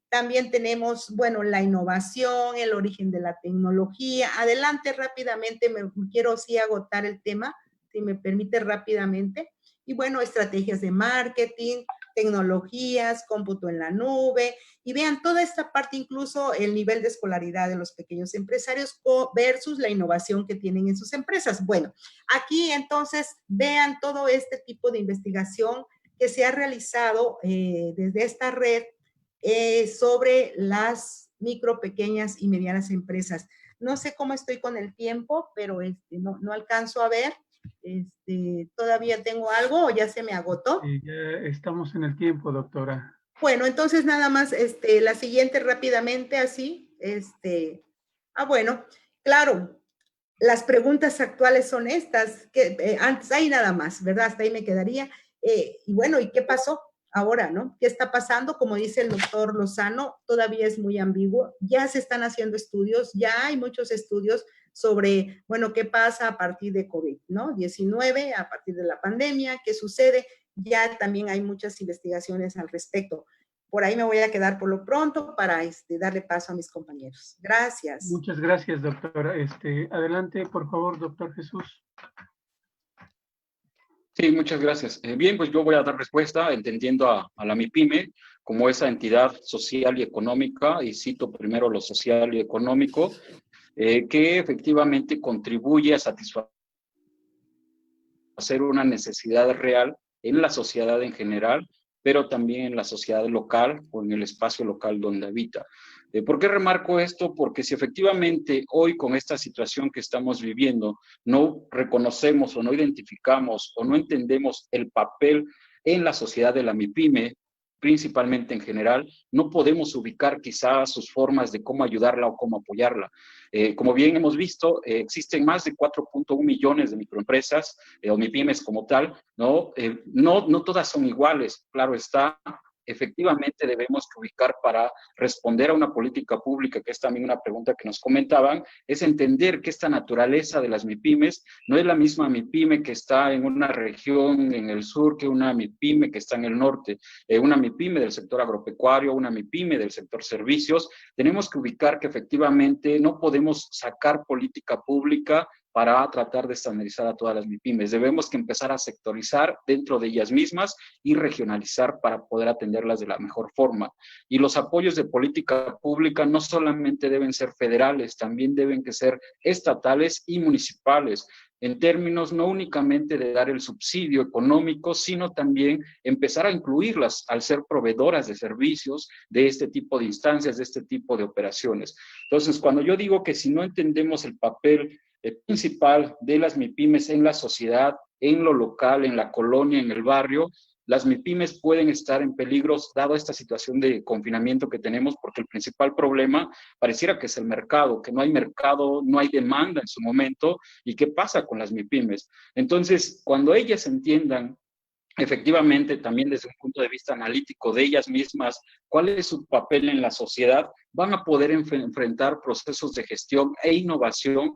También tenemos, bueno, la innovación, el origen de la tecnología. Adelante rápidamente, quiero sí agotar el tema, si me permite rápidamente. Y bueno, estrategias de marketing, tecnologías, cómputo en la nube, y vean toda esta parte, incluso el nivel de escolaridad de los pequeños empresarios versus la innovación que tienen en sus empresas. Bueno, aquí entonces vean todo este tipo de investigación que se ha realizado desde esta red sobre las micro, pequeñas y medianas empresas. No sé cómo estoy con el tiempo, pero no alcanzo a ver. ¿Todavía tengo algo o ya se me agotó? Sí, ya estamos en el tiempo, doctora. Bueno, entonces nada más, la siguiente rápidamente, así, bueno, claro, las preguntas actuales son estas, que antes ahí nada más, ¿verdad? Hasta ahí me quedaría. Y bueno, ¿y qué pasó ahora, no? ¿Qué está pasando? Como dice el doctor Lozano, todavía es muy ambiguo. Ya se están haciendo estudios, ya hay muchos estudios sobre, bueno, qué pasa a partir de COVID, ¿no? 19, a partir de la pandemia, qué sucede. Ya también hay muchas investigaciones al respecto. Por ahí me voy a quedar por lo pronto para darle paso a mis compañeros. Gracias. Muchas gracias, doctora. Adelante, por favor, doctor Jesús. Sí, muchas gracias. Bien, pues yo voy a dar respuesta entendiendo a la MIPYME como esa entidad social y económica, y cito primero lo social y económico, que efectivamente contribuye a satisfacer una necesidad real en la sociedad en general, pero también en la sociedad local o en el espacio local donde habita. ¿Por qué remarco esto? Porque si efectivamente hoy con esta situación que estamos viviendo no reconocemos o no identificamos o no entendemos el papel en la sociedad de la MIPYME, principalmente en general, no podemos ubicar quizás sus formas de cómo ayudarla o cómo apoyarla. Como bien hemos visto, existen más de 4.1 millones de microempresas o MIPYMEs como tal, ¿no? No todas son iguales, claro está. efectivamente debemos ubicar para responder a una política pública, que es también una pregunta que nos comentaban, es entender que esta naturaleza de las MIPYMES no es la misma MIPYME que está en una región en el sur que una MIPYME que está en el norte, una MIPYME del sector agropecuario, una MIPYME del sector servicios. Tenemos que ubicar que efectivamente no podemos sacar política pública para tratar de estandarizar a todas las MIPYMES. Debemos que empezar a sectorizar dentro de ellas mismas y regionalizar para poder atenderlas de la mejor forma. Y los apoyos de política pública no solamente deben ser federales, también deben que ser estatales y municipales, en términos no únicamente de dar el subsidio económico, sino también empezar a incluirlas al ser proveedoras de servicios de este tipo de instancias, de este tipo de operaciones. Entonces, cuando yo digo que si no entendemos el papel principal de las MIPYMES en la sociedad, en lo local, en la colonia, en el barrio, las MIPYMES pueden estar en peligro dado esta situación de confinamiento que tenemos, porque el principal problema pareciera que es el mercado, que no hay mercado, no hay demanda en su momento. ¿Y qué pasa con las MIPYMES? Entonces, cuando ellas entiendan efectivamente, también desde un punto de vista analítico de ellas mismas, cuál es su papel en la sociedad, van a poder enfrentar procesos de gestión e innovación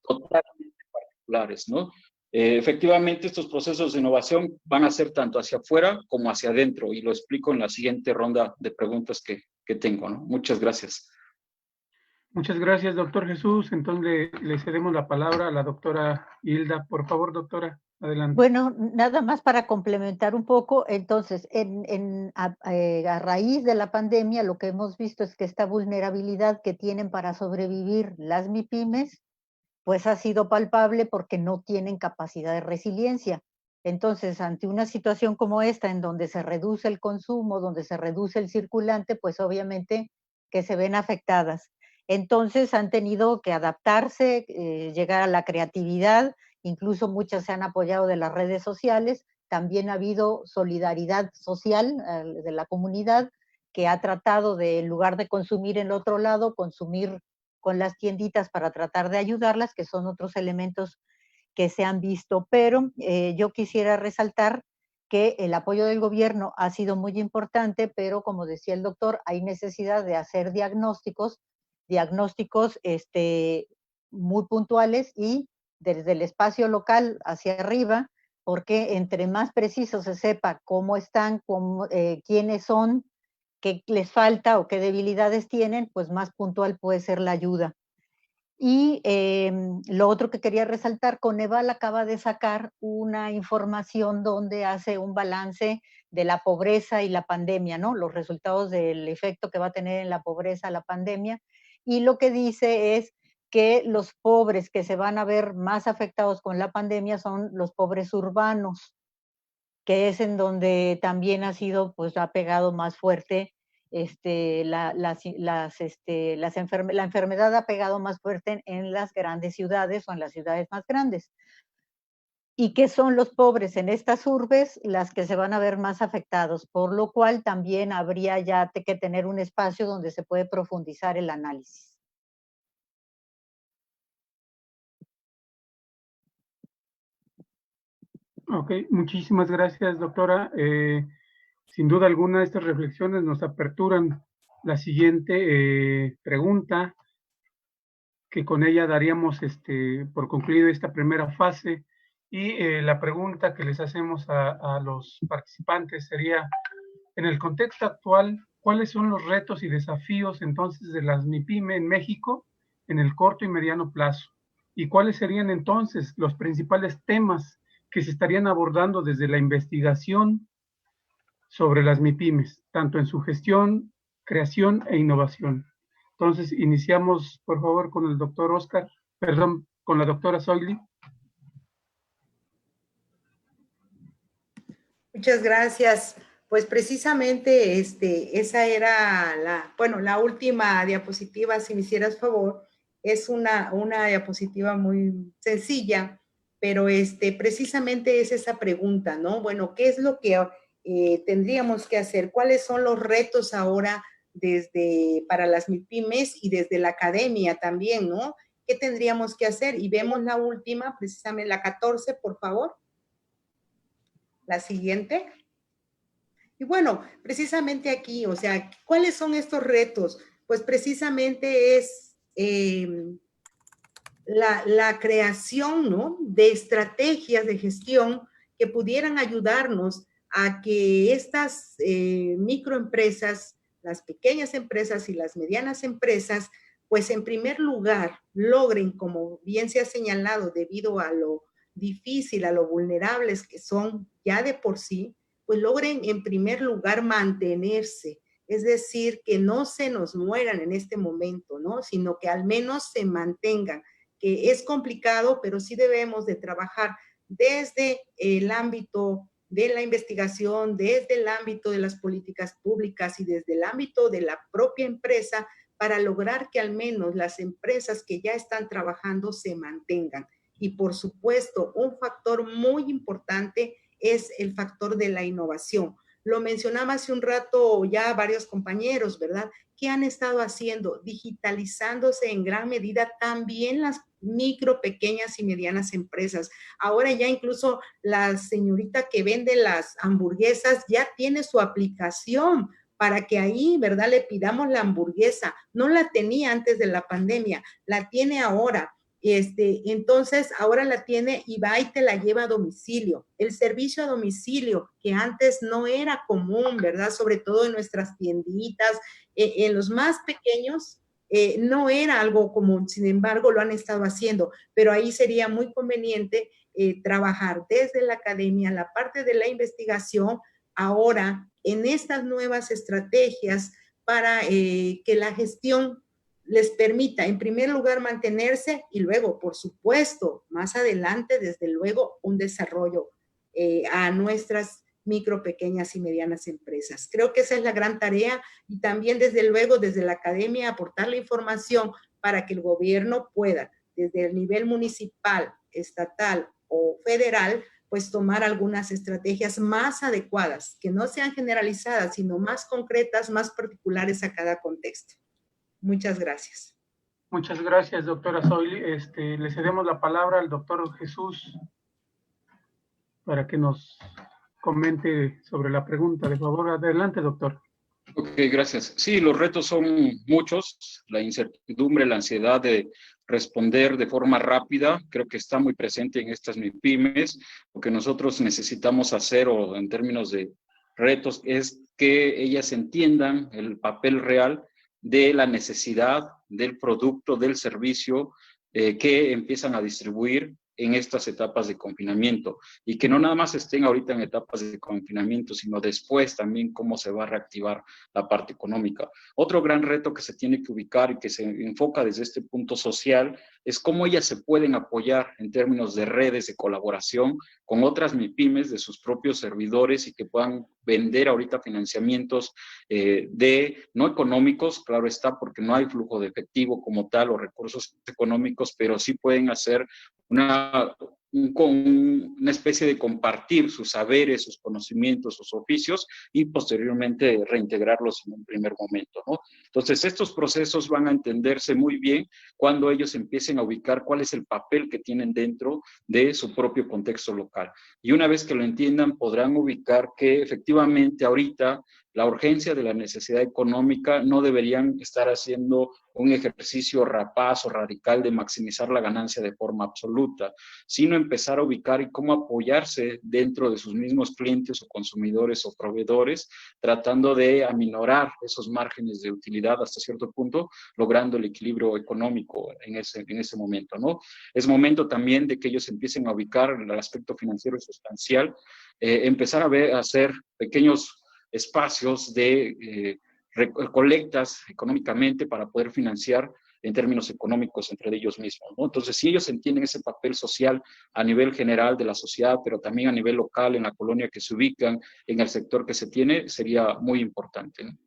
totalmente particulares, ¿no? Efectivamente, estos procesos de innovación van a ser tanto hacia afuera como hacia adentro, y lo explico en la siguiente ronda de preguntas que tengo, ¿no? Muchas gracias. Muchas gracias, doctor Jesús. Entonces le cedemos la palabra a la doctora Hilda. Por favor, doctora, adelante. Bueno, nada más para complementar un poco, entonces, a raíz de la pandemia, lo que hemos visto es que esta vulnerabilidad que tienen para sobrevivir las MIPYMES, pues ha sido palpable porque no tienen capacidad de resiliencia. Entonces, ante una situación como esta, en donde se reduce el consumo, donde se reduce el circulante, pues obviamente que se ven afectadas. Entonces, han tenido que adaptarse, llegar a la creatividad, incluso muchas se han apoyado de las redes sociales. También ha habido solidaridad social de la comunidad, que ha tratado de, en lugar de consumir en otro lado, consumir con las tienditas para tratar de ayudarlas, que son otros elementos que se han visto. Pero yo quisiera resaltar que el apoyo del gobierno ha sido muy importante, pero como decía el doctor, hay necesidad de hacer diagnósticos muy puntuales y desde el espacio local hacia arriba, porque entre más preciso se sepa cómo están, quiénes son, qué les falta o qué debilidades tienen, pues más puntual puede ser la ayuda. Y lo otro que quería resaltar, Coneval acaba de sacar una información donde hace un balance de la pobreza y la pandemia, ¿no? Los resultados del efecto que va a tener en la pobreza la pandemia. Y lo que dice es que los pobres que se van a ver más afectados con la pandemia son los pobres urbanos, que es en donde también ha sido, pues ha pegado más fuerte, la enfermedad ha pegado más fuerte en las grandes ciudades o en las ciudades más grandes. Y que son los pobres en estas urbes las que se van a ver más afectados, por lo cual también habría ya que tener un espacio donde se puede profundizar el análisis. Ok, muchísimas gracias, doctora. Sin duda alguna, estas reflexiones nos aperturan la siguiente pregunta, que con ella daríamos por concluido esta primera fase. Y la pregunta que les hacemos a los participantes sería, en el contexto actual, ¿cuáles son los retos y desafíos entonces de las MIPYME en México en el corto y mediano plazo? ¿Y cuáles serían entonces los principales temas que se estarían abordando desde la investigación sobre las MIPYMES, tanto en su gestión, creación e innovación? Entonces, iniciamos, por favor, con el doctor Oscar, perdón, con la doctora Zoili. Muchas gracias. Pues precisamente esa era la última diapositiva, si me hicieras favor, es una diapositiva muy sencilla, pero precisamente es esa pregunta, ¿no? Bueno, ¿qué es lo que tendríamos que hacer? ¿Cuáles son los retos ahora para las MIPYMES y desde la academia también, ¿no? ¿Qué tendríamos que hacer? Y vemos la última, precisamente la 14, por favor. La siguiente. Y bueno, precisamente aquí, o sea, ¿cuáles son estos retos? Pues precisamente es la creación, ¿no?, de estrategias de gestión que pudieran ayudarnos a que estas microempresas, las pequeñas empresas y las medianas empresas, pues en primer lugar logren, como bien se ha señalado, debido a lo difícil, a lo vulnerables que son ya de por sí, pues logren en primer lugar mantenerse, es decir, que no se nos mueran en este momento, ¿no?, sino que al menos se mantengan, que es complicado, pero sí debemos de trabajar desde el ámbito de la investigación, desde el ámbito de las políticas públicas y desde el ámbito de la propia empresa para lograr que al menos las empresas que ya están trabajando se mantengan. Y por supuesto, un factor muy importante es el factor de la innovación. Lo mencionaba hace un rato ya varios compañeros, ¿verdad? ¿Qué han estado haciendo? Digitalizándose en gran medida también las micro, pequeñas y medianas empresas. Ahora ya incluso la señorita que vende las hamburguesas ya tiene su aplicación para que ahí, ¿verdad?, le pidamos la hamburguesa. No la tenía antes de la pandemia, la tiene ahora. Entonces ahora la tiene y va y te la lleva a domicilio. El servicio a domicilio, que antes no era común, ¿verdad? Sobre todo en nuestras tienditas, en los más pequeños, no era algo común, sin embargo lo han estado haciendo, pero ahí sería muy conveniente trabajar desde la academia, la parte de la investigación, ahora en estas nuevas estrategias para que la gestión les permita, en primer lugar, mantenerse y luego, por supuesto, más adelante, desde luego, un desarrollo a nuestras micro, pequeñas y medianas empresas. Creo que esa es la gran tarea y también, desde luego, desde la academia, aportar la información para que el gobierno pueda, desde el nivel municipal, estatal o federal, pues tomar algunas estrategias más adecuadas, que no sean generalizadas, sino más concretas, más particulares a cada contexto. Muchas gracias. Muchas gracias, doctora Zoili. Le cedemos la palabra al doctor Jesús para que nos comente sobre la pregunta. De favor, adelante, doctor. Ok, gracias. Sí, los retos son muchos. La incertidumbre, la ansiedad de responder de forma rápida, creo que está muy presente en estas MIPYMES. Lo que nosotros necesitamos hacer, o en términos de retos, es que ellas entiendan el papel real de la necesidad del producto, del servicio que empiezan a distribuir en estas etapas de confinamiento, y que no nada más estén ahorita en etapas de confinamiento, sino después también cómo se va a reactivar la parte económica. Otro gran reto que se tiene que ubicar y que se enfoca desde este punto social es cómo ellas se pueden apoyar en términos de redes de colaboración con otras MIPYMES de sus propios servidores y que puedan vender ahorita financiamientos no económicos, claro está, porque no hay flujo de efectivo como tal o recursos económicos, pero sí pueden hacer una especie de compartir sus saberes, sus conocimientos, sus oficios y posteriormente reintegrarlos en un primer momento, ¿no? Entonces, estos procesos van a entenderse muy bien cuando ellos empiecen a ubicar cuál es el papel que tienen dentro de su propio contexto local. Y una vez que lo entiendan, podrán ubicar que efectivamente ahorita la urgencia de la necesidad económica no deberían estar haciendo un ejercicio rapaz o radical de maximizar la ganancia de forma absoluta, sino empezar a ubicar y cómo apoyarse dentro de sus mismos clientes o consumidores o proveedores, tratando de aminorar esos márgenes de utilidad hasta cierto punto, logrando el equilibrio económico en ese momento, ¿no? Es momento también de que ellos empiecen a ubicar el aspecto financiero sustancial, empezar a hacer pequeños espacios de colectas económicamente para poder financiar en términos económicos entre ellos mismos, ¿no? Entonces, si ellos entienden ese papel social a nivel general de la sociedad, pero también a nivel local, en la colonia que se ubican, en el sector que se tiene, sería muy importante, ¿no?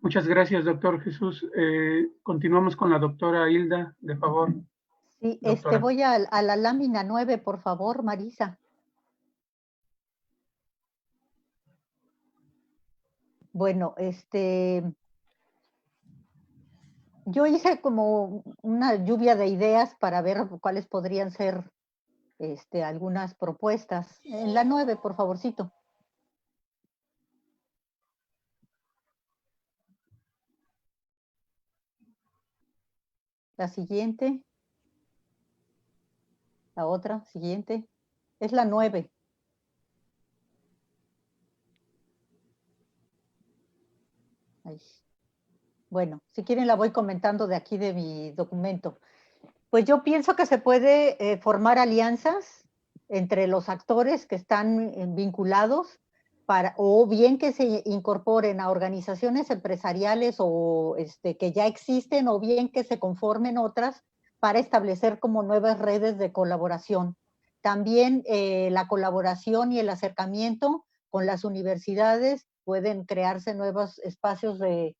Muchas gracias, doctor Jesús. Continuamos con la doctora Hilda, de favor. Sí, doctora. voy a la lámina 9, por favor, Marisa. Bueno, yo hice como una lluvia de ideas para ver cuáles podrían ser algunas propuestas. En la 9, por favorcito. La siguiente. La otra, siguiente. Es la 9. Ahí. Bueno, si quieren la voy comentando de aquí de mi documento. Pues yo pienso que se puede formar alianzas entre los actores que están vinculados o bien que se incorporen a organizaciones empresariales o que ya existen, o bien que se conformen otras para establecer como nuevas redes de colaboración. También la colaboración y el acercamiento con las universidades, pueden crearse nuevos espacios de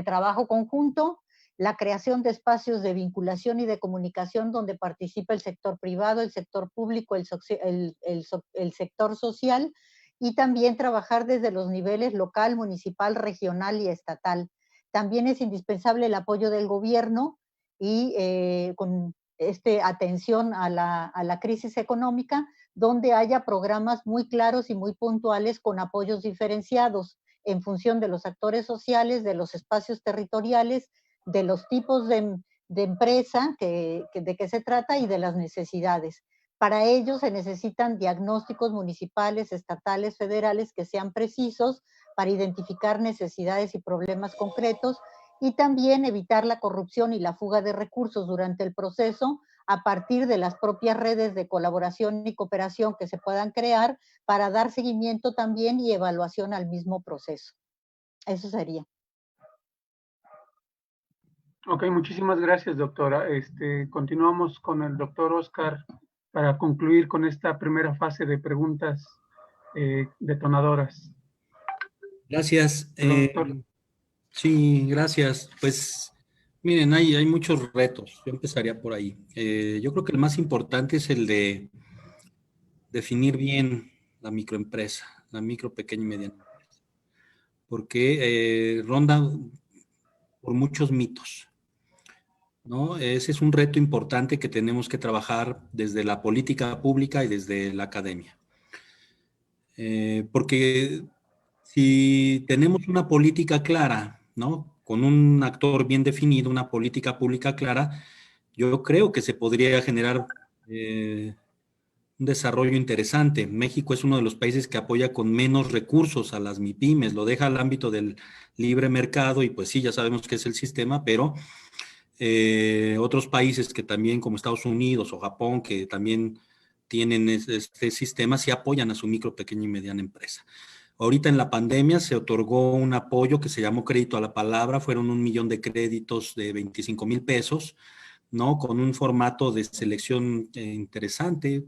trabajo conjunto, la creación de espacios de vinculación y de comunicación donde participa el sector privado, el sector público, el sector social, y también trabajar desde los niveles local, municipal, regional y estatal. También es indispensable el apoyo del gobierno y con atención a la crisis económica, donde haya programas muy claros y muy puntuales con apoyos diferenciados en función de los actores sociales, de los espacios territoriales, de los tipos de empresa de qué se trata y de las necesidades. Para ello se necesitan diagnósticos municipales, estatales, federales que sean precisos para identificar necesidades y problemas concretos, y también evitar la corrupción y la fuga de recursos durante el proceso a partir de las propias redes de colaboración y cooperación que se puedan crear para dar seguimiento también y evaluación al mismo proceso. Eso sería. Ok, muchísimas gracias, doctora. Continuamos con el doctor Oscar para concluir con esta primera fase de preguntas detonadoras. Gracias. Doctor. Sí, gracias. Pues miren, hay muchos retos. Yo empezaría por ahí. Yo creo que el más importante es el de definir bien la microempresa, la micro, pequeña y mediana empresa, porque ronda por muchos mitos, ¿no? Ese es un reto importante que tenemos que trabajar desde la política pública y desde la academia. Porque si tenemos una política clara, ¿no? Con un actor bien definido, una política pública clara, yo creo que se podría generar un desarrollo interesante. México es uno de los países que apoya con menos recursos a las MIPYMES, lo deja al ámbito del libre mercado y pues sí, ya sabemos que es el sistema, pero otros países que también, como Estados Unidos o Japón, que también tienen este sistema, sí apoyan a su micro, pequeña y mediana empresa. Ahorita en la pandemia se otorgó un apoyo que se llamó crédito a la palabra, fueron 1 millón de créditos de 25,000 pesos, ¿no? Con un formato de selección interesante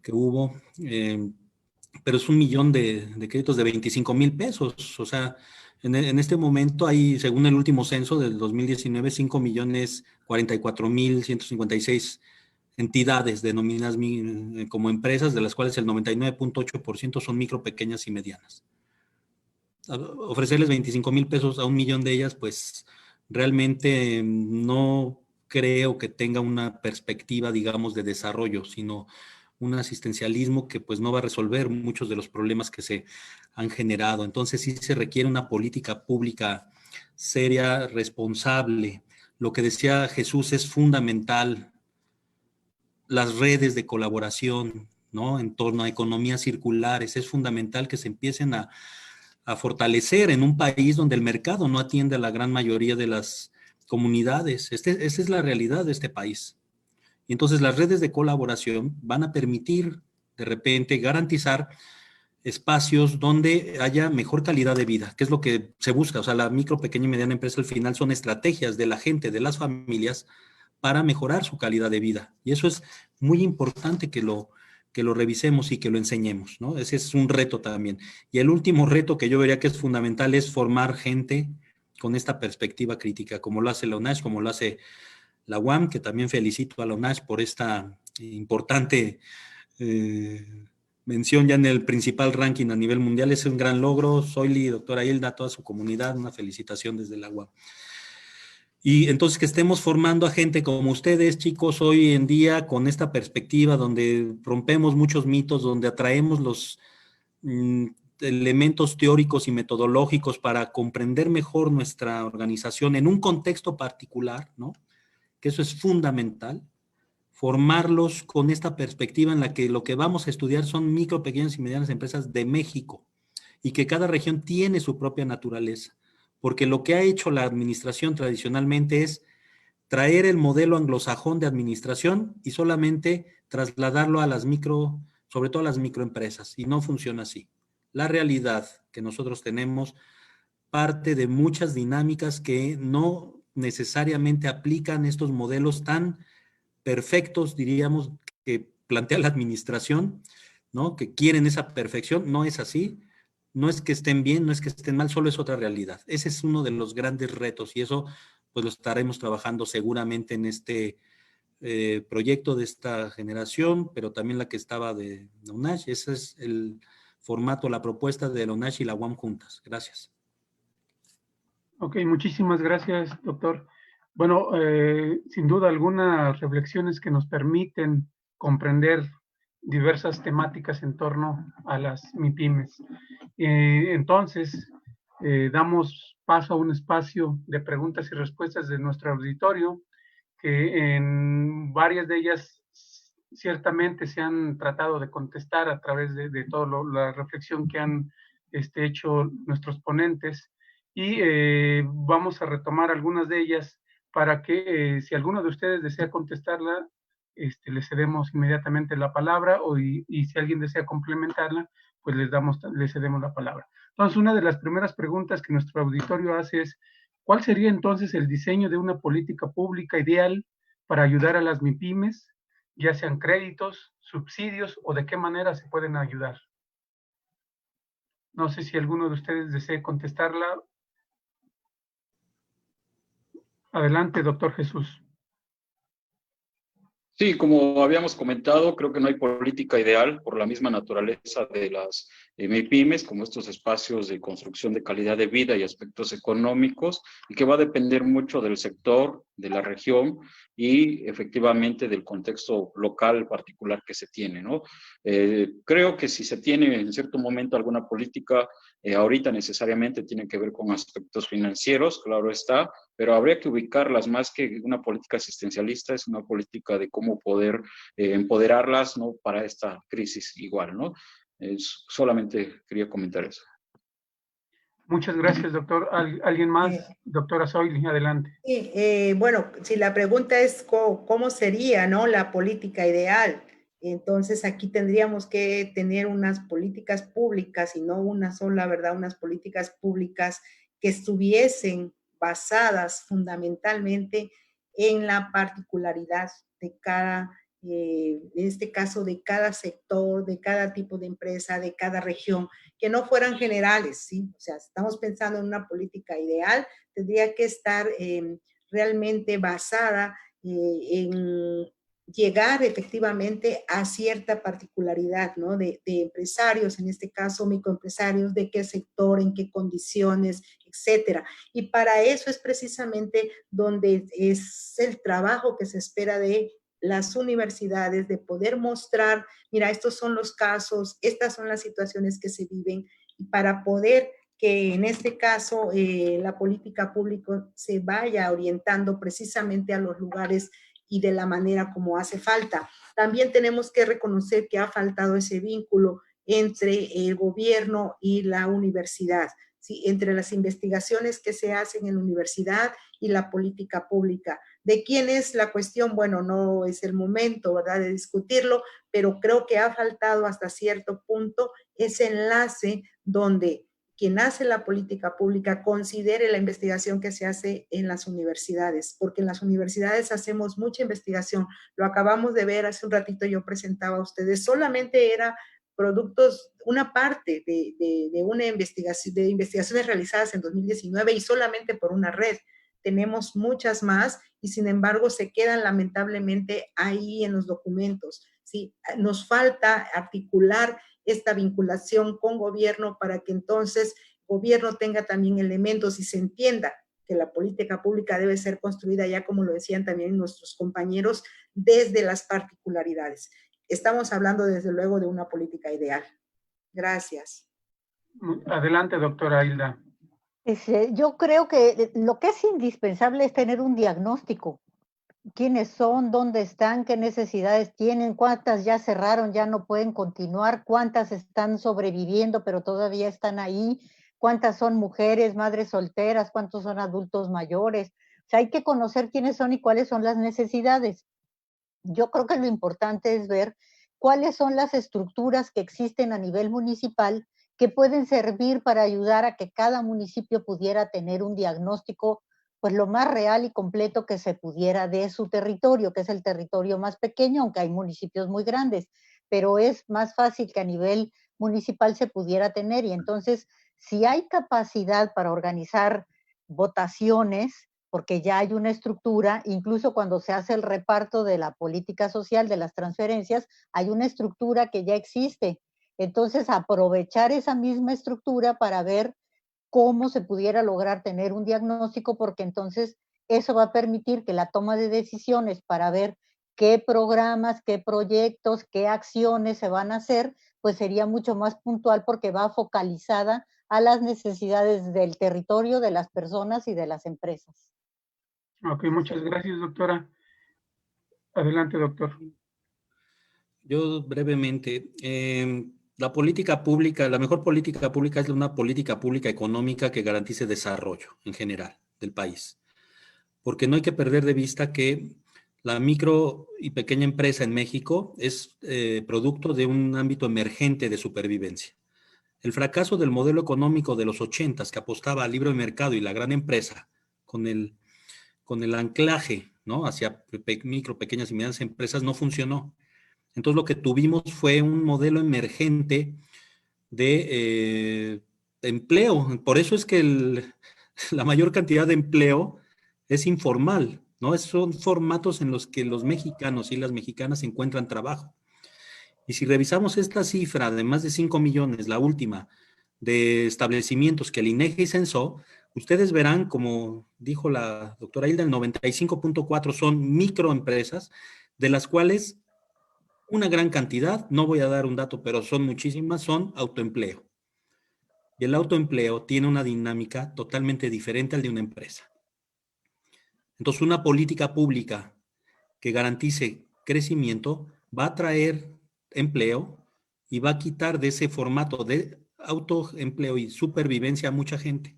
que hubo, pero es 1 millón de créditos de 25,000 pesos, o sea, en este momento hay, según el último censo del 2019, 5,044,156 entidades denominadas como empresas, de las cuales el 99.8% son micro, pequeñas y medianas. Ofrecerles 25,000 pesos a 1 millón de ellas, pues realmente no creo que tenga una perspectiva, digamos, de desarrollo, sino un asistencialismo que pues no va a resolver muchos de los problemas que se han generado. Entonces sí se requiere una política pública seria, responsable. Lo que decía Jesús es fundamental. Las redes de colaboración, ¿no? En torno a economías circulares, es fundamental que se empiecen a fortalecer en un país donde el mercado no atiende a la gran mayoría de las comunidades. Esa es la realidad de este país. Y entonces las redes de colaboración van a permitir de repente garantizar espacios donde haya mejor calidad de vida, que es lo que se busca. O sea, la micro, pequeña y mediana empresa al final son estrategias de la gente, de las familias, para mejorar su calidad de vida. Y eso es muy importante que lo revisemos y que lo enseñemos, ¿no? Ese es un reto también. Y el último reto que yo vería que es fundamental es formar gente con esta perspectiva crítica, como lo hace la UNACH, como lo hace la UAM, que también felicito a la UNACH por esta importante mención ya en el principal ranking a nivel mundial. Es un gran logro. Soyli, doctora Hilda, toda su comunidad, una felicitación desde la UAM. Y entonces que estemos formando a gente como ustedes, chicos, hoy en día con esta perspectiva donde rompemos muchos mitos, donde atraemos los elementos teóricos y metodológicos para comprender mejor nuestra organización en un contexto particular, ¿no? Que eso es fundamental, formarlos con esta perspectiva en la que lo que vamos a estudiar son micro, pequeñas y medianas empresas de México y que cada región tiene su propia naturaleza, porque lo que ha hecho la administración tradicionalmente es traer el modelo anglosajón de administración y solamente trasladarlo a las micro, sobre todo a las microempresas, y no funciona así. La realidad que nosotros tenemos parte de muchas dinámicas que no necesariamente aplican estos modelos tan perfectos, diríamos, que plantea la administración, ¿no? Que quieren esa perfección, no es así. No es que estén bien, no es que estén mal, solo es otra realidad. Ese es uno de los grandes retos y eso pues lo estaremos trabajando seguramente en este proyecto de esta generación, pero también la que estaba de la UNACH. Ese es el formato, la propuesta de la UNACH y la UAM juntas. Gracias. Ok, muchísimas gracias, doctor. Bueno, sin duda algunas reflexiones que nos permiten comprender diversas temáticas en torno a las MIPIMES. Entonces, damos paso a un espacio de preguntas y respuestas de nuestro auditorio, que en varias de ellas ciertamente se han tratado de contestar a través de toda la reflexión que han hecho nuestros ponentes. Y vamos a retomar algunas de ellas para que si alguno de ustedes desea contestarla, le cedemos inmediatamente la palabra y si alguien desea complementarla, pues les cedemos la palabra. Entonces, una de las primeras preguntas que nuestro auditorio hace es, ¿cuál sería entonces el diseño de una política pública ideal para ayudar a las MIPIMES, ya sean créditos, subsidios o de qué manera se pueden ayudar? No sé si alguno de ustedes desee contestarla. Adelante, doctor Jesús. Sí, como habíamos comentado, creo que no hay política ideal por la misma naturaleza de las MIPIMES, como estos espacios de construcción de calidad de vida y aspectos económicos, y que va a depender mucho del sector, de la región y efectivamente del contexto local particular que se tiene, ¿no? Creo que si se tiene en cierto momento alguna política, ahorita necesariamente tiene que ver con aspectos financieros, claro está, pero habría que ubicarlas más que una política asistencialista, es una política de cómo poder empoderarlas, ¿no? Para esta crisis igual, ¿no? Solamente quería comentar eso. Muchas gracias, doctor. ¿Alguien más? Doctora Zoili, adelante. Sí, bueno, si la pregunta es cómo sería, ¿no? La política ideal, entonces aquí tendríamos que tener unas políticas públicas y no una sola, ¿verdad? Unas políticas públicas que estuviesen basadas fundamentalmente en la particularidad de cada, en este caso, de cada sector, de cada tipo de empresa, de cada región, que no fueran generales, ¿sí? O sea, estamos pensando en una política ideal, tendría que estar realmente basada en llegar efectivamente a cierta particularidad, ¿no? De empresarios, en este caso microempresarios, de qué sector, en qué condiciones, etcétera. Y para eso es precisamente donde es el trabajo que se espera de las universidades, de poder mostrar, mira, estos son los casos, estas son las situaciones que se viven, y para poder que en este caso la política pública se vaya orientando precisamente a los lugares y de la manera como hace falta. También tenemos que reconocer que ha faltado ese vínculo entre el gobierno y la universidad, ¿sí? Entre las investigaciones que se hacen en la universidad y la política pública. ¿De quién es la cuestión? Bueno, no es el momento, ¿verdad?, de discutirlo, pero creo que ha faltado hasta cierto punto ese enlace donde quien hace la política pública considere la investigación que se hace en las universidades, porque en las universidades hacemos mucha investigación. Lo acabamos de ver hace un ratito, yo presentaba a ustedes, solamente era productos, una parte de una investigación, de investigaciones realizadas en 2019 y solamente por una red. Tenemos muchas más y sin embargo se quedan lamentablemente ahí en los documentos, ¿sí? Nos falta articular esta vinculación con gobierno para que entonces gobierno tenga también elementos y se entienda que la política pública debe ser construida ya, como lo decían también nuestros compañeros, desde las particularidades. Estamos hablando desde luego de una política ideal. Gracias. Adelante, doctora Hilda. Yo creo que lo que es indispensable es tener un diagnóstico. ¿Quiénes son? ¿Dónde están? ¿Qué necesidades tienen? ¿Cuántas ya cerraron, ya no pueden continuar? ¿Cuántas están sobreviviendo pero todavía están ahí? ¿Cuántas son mujeres, madres solteras? ¿Cuántos son adultos mayores? O sea, hay que conocer quiénes son y cuáles son las necesidades. Yo creo que lo importante es ver cuáles son las estructuras que existen a nivel municipal que pueden servir para ayudar a que cada municipio pudiera tener un diagnóstico pues lo más real y completo que se pudiera de su territorio, que es el territorio más pequeño, aunque hay municipios muy grandes, pero es más fácil que a nivel municipal se pudiera tener. Y entonces, si hay capacidad para organizar votaciones, porque ya hay una estructura, incluso cuando se hace el reparto de la política social, de las transferencias, hay una estructura que ya existe. Entonces, aprovechar esa misma estructura para ver cómo se pudiera lograr tener un diagnóstico, porque entonces eso va a permitir que la toma de decisiones para ver qué programas, qué proyectos, qué acciones se van a hacer, pues sería mucho más puntual porque va focalizada a las necesidades del territorio, de las personas y de las empresas. Ok, muchas gracias, doctora. Adelante, doctor. Yo brevemente, la política pública, la mejor política pública es una política pública económica que garantice desarrollo en general del país. Porque no hay que perder de vista que la micro y pequeña empresa en México es producto de un ámbito emergente de supervivencia. El fracaso del modelo económico de los 80s, que apostaba al libre mercado y la gran empresa, con el anclaje, ¿no?, hacia micro, pequeñas y medianas empresas, no funcionó. Entonces lo que tuvimos fue un modelo emergente de empleo. Por eso es que la mayor cantidad de empleo es informal, ¿no? Son formatos en los que los mexicanos y las mexicanas encuentran trabajo. Y si revisamos esta cifra de más de 5 millones, la última, de establecimientos que el INEGI censó, ustedes verán, como dijo la doctora Hilda, el 95.4 son microempresas, de las cuales una gran cantidad, no voy a dar un dato, pero son muchísimas, son autoempleo. Y el autoempleo tiene una dinámica totalmente diferente al de una empresa. Entonces, una política pública que garantice crecimiento va a traer empleo y va a quitar de ese formato de autoempleo y supervivencia a mucha gente.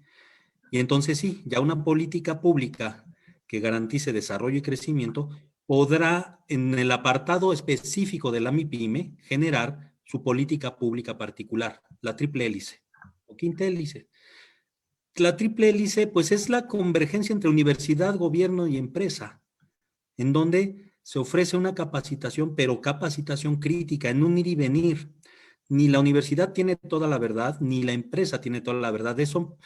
Y entonces sí, ya una política pública que garantice desarrollo y crecimiento podrá, en el apartado específico de la MIPYME, generar su política pública particular, la triple hélice o quinta hélice. La triple hélice, pues, es la convergencia entre universidad, gobierno y empresa, en donde se ofrece una capacitación, pero capacitación crítica, en un ir y venir. Ni la universidad tiene toda la verdad, ni la empresa tiene toda la verdad. Eso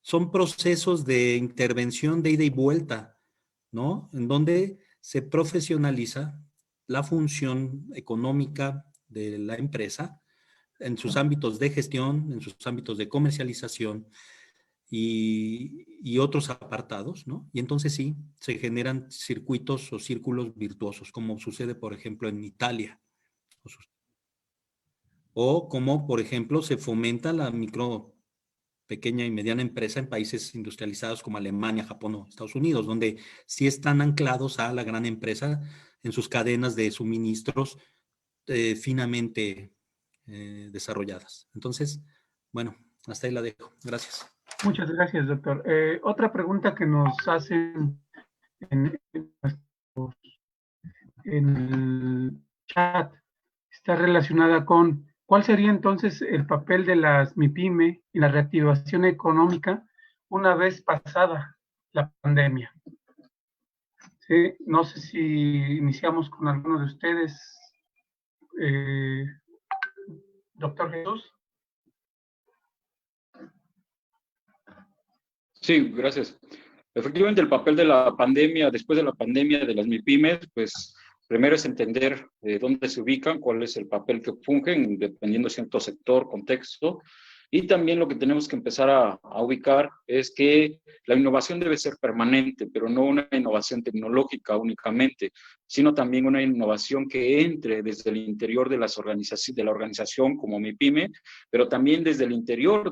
son procesos de intervención de ida y vuelta, ¿no? En donde se profesionaliza la función económica de la empresa en sus ámbitos de gestión, en sus ámbitos de comercialización y otros apartados, ¿no? Y entonces sí, se generan circuitos o círculos virtuosos, como sucede, por ejemplo, en Italia. O como, por ejemplo, se fomenta la micro, pequeña y mediana empresa en países industrializados como Alemania, Japón o Estados Unidos, donde sí están anclados a la gran empresa en sus cadenas de suministros finamente desarrollalladas. Entonces, bueno, hasta ahí la dejo. Gracias. Muchas gracias, doctor. Otra pregunta que nos hacen en el chat está relacionada con cuál sería entonces el papel de las MIPYME y la reactivación económica una vez pasada la pandemia. Sí, no sé si iniciamos con alguno de ustedes, doctor Jesús. Sí, gracias. Efectivamente, el papel de la pandemia, después de la pandemia de las MIPYMES, pues primero es entender dónde se ubican, cuál es el papel que fungen, dependiendo de cierto sector, contexto, Y también lo que tenemos que empezar a ubicar es que la innovación debe ser permanente, pero no una innovación tecnológica únicamente, sino también una innovación que entre desde el interior de la organización como MIPYME, pero también desde el interior,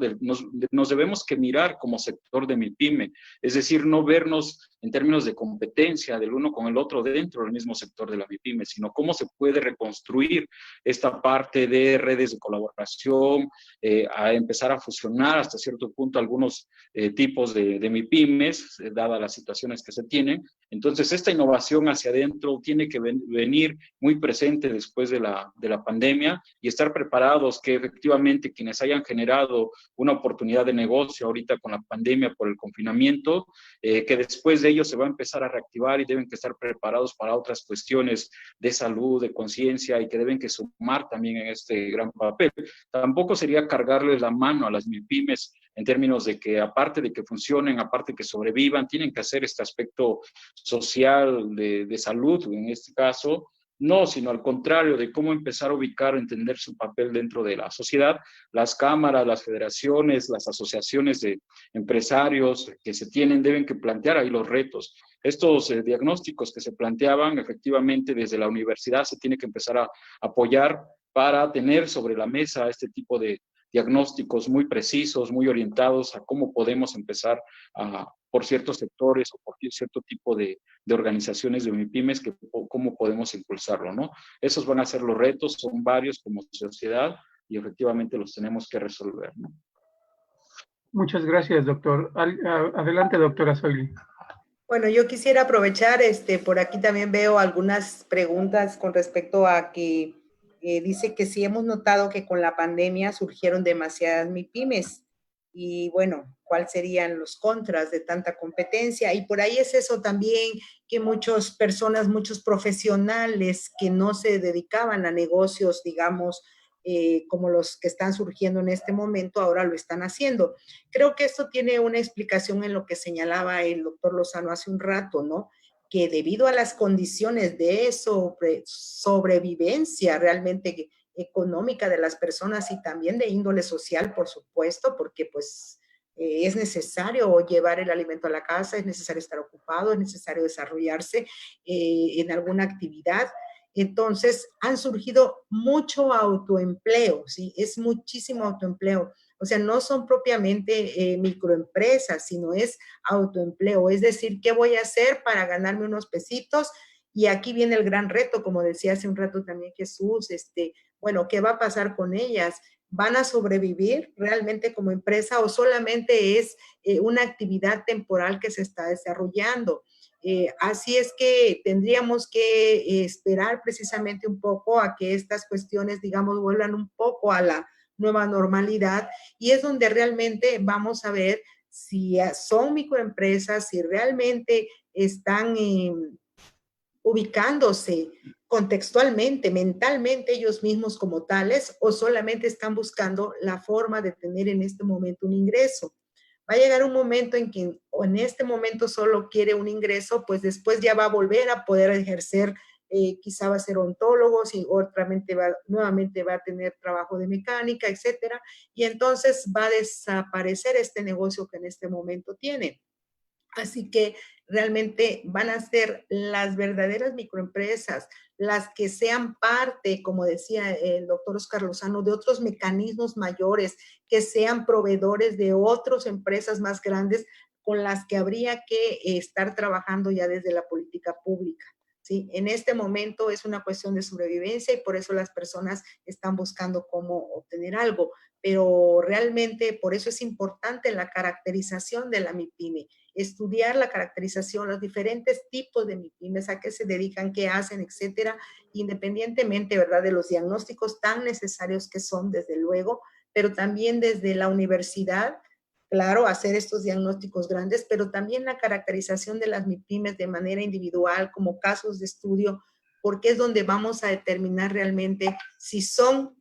nos debemos que mirar como sector de MIPYME, es decir, no vernos en términos de competencia del uno con el otro dentro del mismo sector de la MIPYME, sino cómo se puede reconstruir esta parte de redes de colaboración, a empezar a fusionar hasta cierto punto algunos tipos de MIPYMES, dadas las situaciones que se tienen. Entonces, esta innovación hacia adentro tiene que venir muy presente después de la pandemia y estar preparados que efectivamente quienes hayan generado una oportunidad de negocio ahorita con la pandemia por el confinamiento, que después de ello se va a empezar a reactivar y deben que estar preparados para otras cuestiones de salud, de conciencia y que deben que sumar también en este gran papel. Tampoco sería cargarles la mano a las MIPYMES en términos de que aparte de que funcionen, aparte de que sobrevivan, tienen que hacer este aspecto social de salud, en este caso, no, sino al contrario, de cómo empezar a ubicar, entender su papel dentro de la sociedad, las cámaras, las federaciones, las asociaciones de empresarios que se tienen, deben que plantear ahí los retos. Estos diagnósticos que se planteaban, efectivamente, desde la universidad se tiene que empezar a apoyar para tener sobre la mesa este tipo de diagnósticos muy precisos, muy orientados a cómo podemos empezar por ciertos sectores o por cierto tipo de organizaciones de MIPYMES, cómo podemos impulsarlo, ¿no? Esos van a ser los retos, son varios como sociedad y efectivamente los tenemos que resolver, ¿no? Muchas gracias, doctor. Adelante, doctora Soili. Bueno, yo quisiera aprovechar, por aquí también veo algunas preguntas con respecto a que dice que sí hemos notado que con la pandemia surgieron demasiadas MIPYMES y bueno, ¿cuáles serían los contras de tanta competencia? Y por ahí es eso también que muchas personas, muchos profesionales que no se dedicaban a negocios, digamos, como los que están surgiendo en este momento, ahora lo están haciendo. Creo que esto tiene una explicación en lo que señalaba el doctor Lozano hace un rato, ¿no? Que debido a las condiciones de sobrevivencia realmente económica de las personas y también de índole social, por supuesto, porque pues es necesario llevar el alimento a la casa, es necesario estar ocupado, es necesario desarrollarse en alguna actividad. Entonces, han surgido mucho autoempleo, ¿sí? Es muchísimo autoempleo. O sea, no son propiamente microempresas, sino es autoempleo. Es decir, ¿qué voy a hacer para ganarme unos pesitos? Y aquí viene el gran reto, como decía hace un rato también Jesús, bueno, ¿qué va a pasar con ellas? ¿Van a sobrevivir realmente como empresa o solamente es una actividad temporal que se está desarrollando? Así es que tendríamos que esperar precisamente un poco a que estas cuestiones, digamos, vuelvan un poco a la nueva normalidad y es donde realmente vamos a ver si son microempresas, si realmente están ubicándose contextualmente, mentalmente ellos mismos como tales o solamente están buscando la forma de tener en este momento un ingreso. Va a llegar un momento en que o en este momento solo quiere un ingreso, pues después ya va a volver a poder ejercer, quizá va a ser ontólogo, si nuevamente va a tener trabajo de mecánica, etcétera, y entonces va a desaparecer este negocio que en este momento tiene. Así que realmente van a ser las verdaderas microempresas, las que sean parte, como decía el doctor Oscar Lozano, de otros mecanismos mayores, que sean proveedores de otras empresas más grandes con las que habría que estar trabajando ya desde la política pública. ¿Sí? En este momento es una cuestión de sobrevivencia y por eso las personas están buscando cómo obtener algo, pero realmente por eso es importante la caracterización de la MIPYME, estudiar la caracterización, los diferentes tipos de MIPYMES, a qué se dedican, qué hacen, etcétera, independientemente, ¿verdad?, de los diagnósticos tan necesarios que son, desde luego, pero también desde la universidad, claro, hacer estos diagnósticos grandes, pero también la caracterización de las MIPYMES de manera individual, como casos de estudio, porque es donde vamos a determinar realmente si son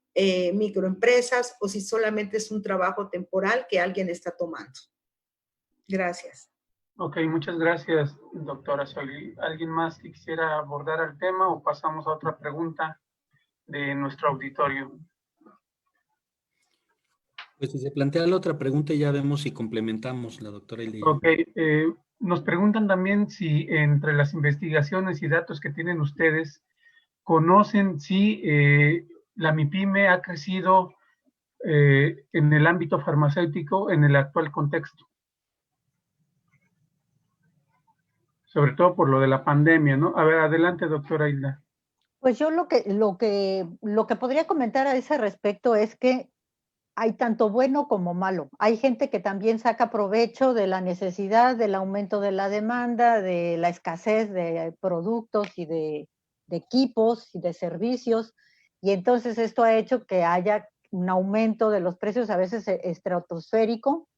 microempresas o si solamente es un trabajo temporal que alguien está tomando. Gracias. Ok, muchas gracias, doctora Soili. ¿Alguien más que quisiera abordar el tema o pasamos a otra pregunta de nuestro auditorio? Pues si se plantea la otra pregunta, ya vemos si complementamos la doctora Hilda. Ok, nos preguntan también si entre las investigaciones y datos que tienen ustedes, conocen si la MIPYME ha crecido en el ámbito farmacéutico en el actual contexto, sobre todo por lo de la pandemia, ¿no? A ver, adelante, doctora Hilda. Pues yo lo que podría comentar a ese respecto es que hay tanto bueno como malo. Hay gente que también saca provecho de la necesidad, del aumento de la demanda, de la escasez de productos y de equipos y de servicios. Y entonces esto ha hecho que haya un aumento de los precios a veces estratosférico,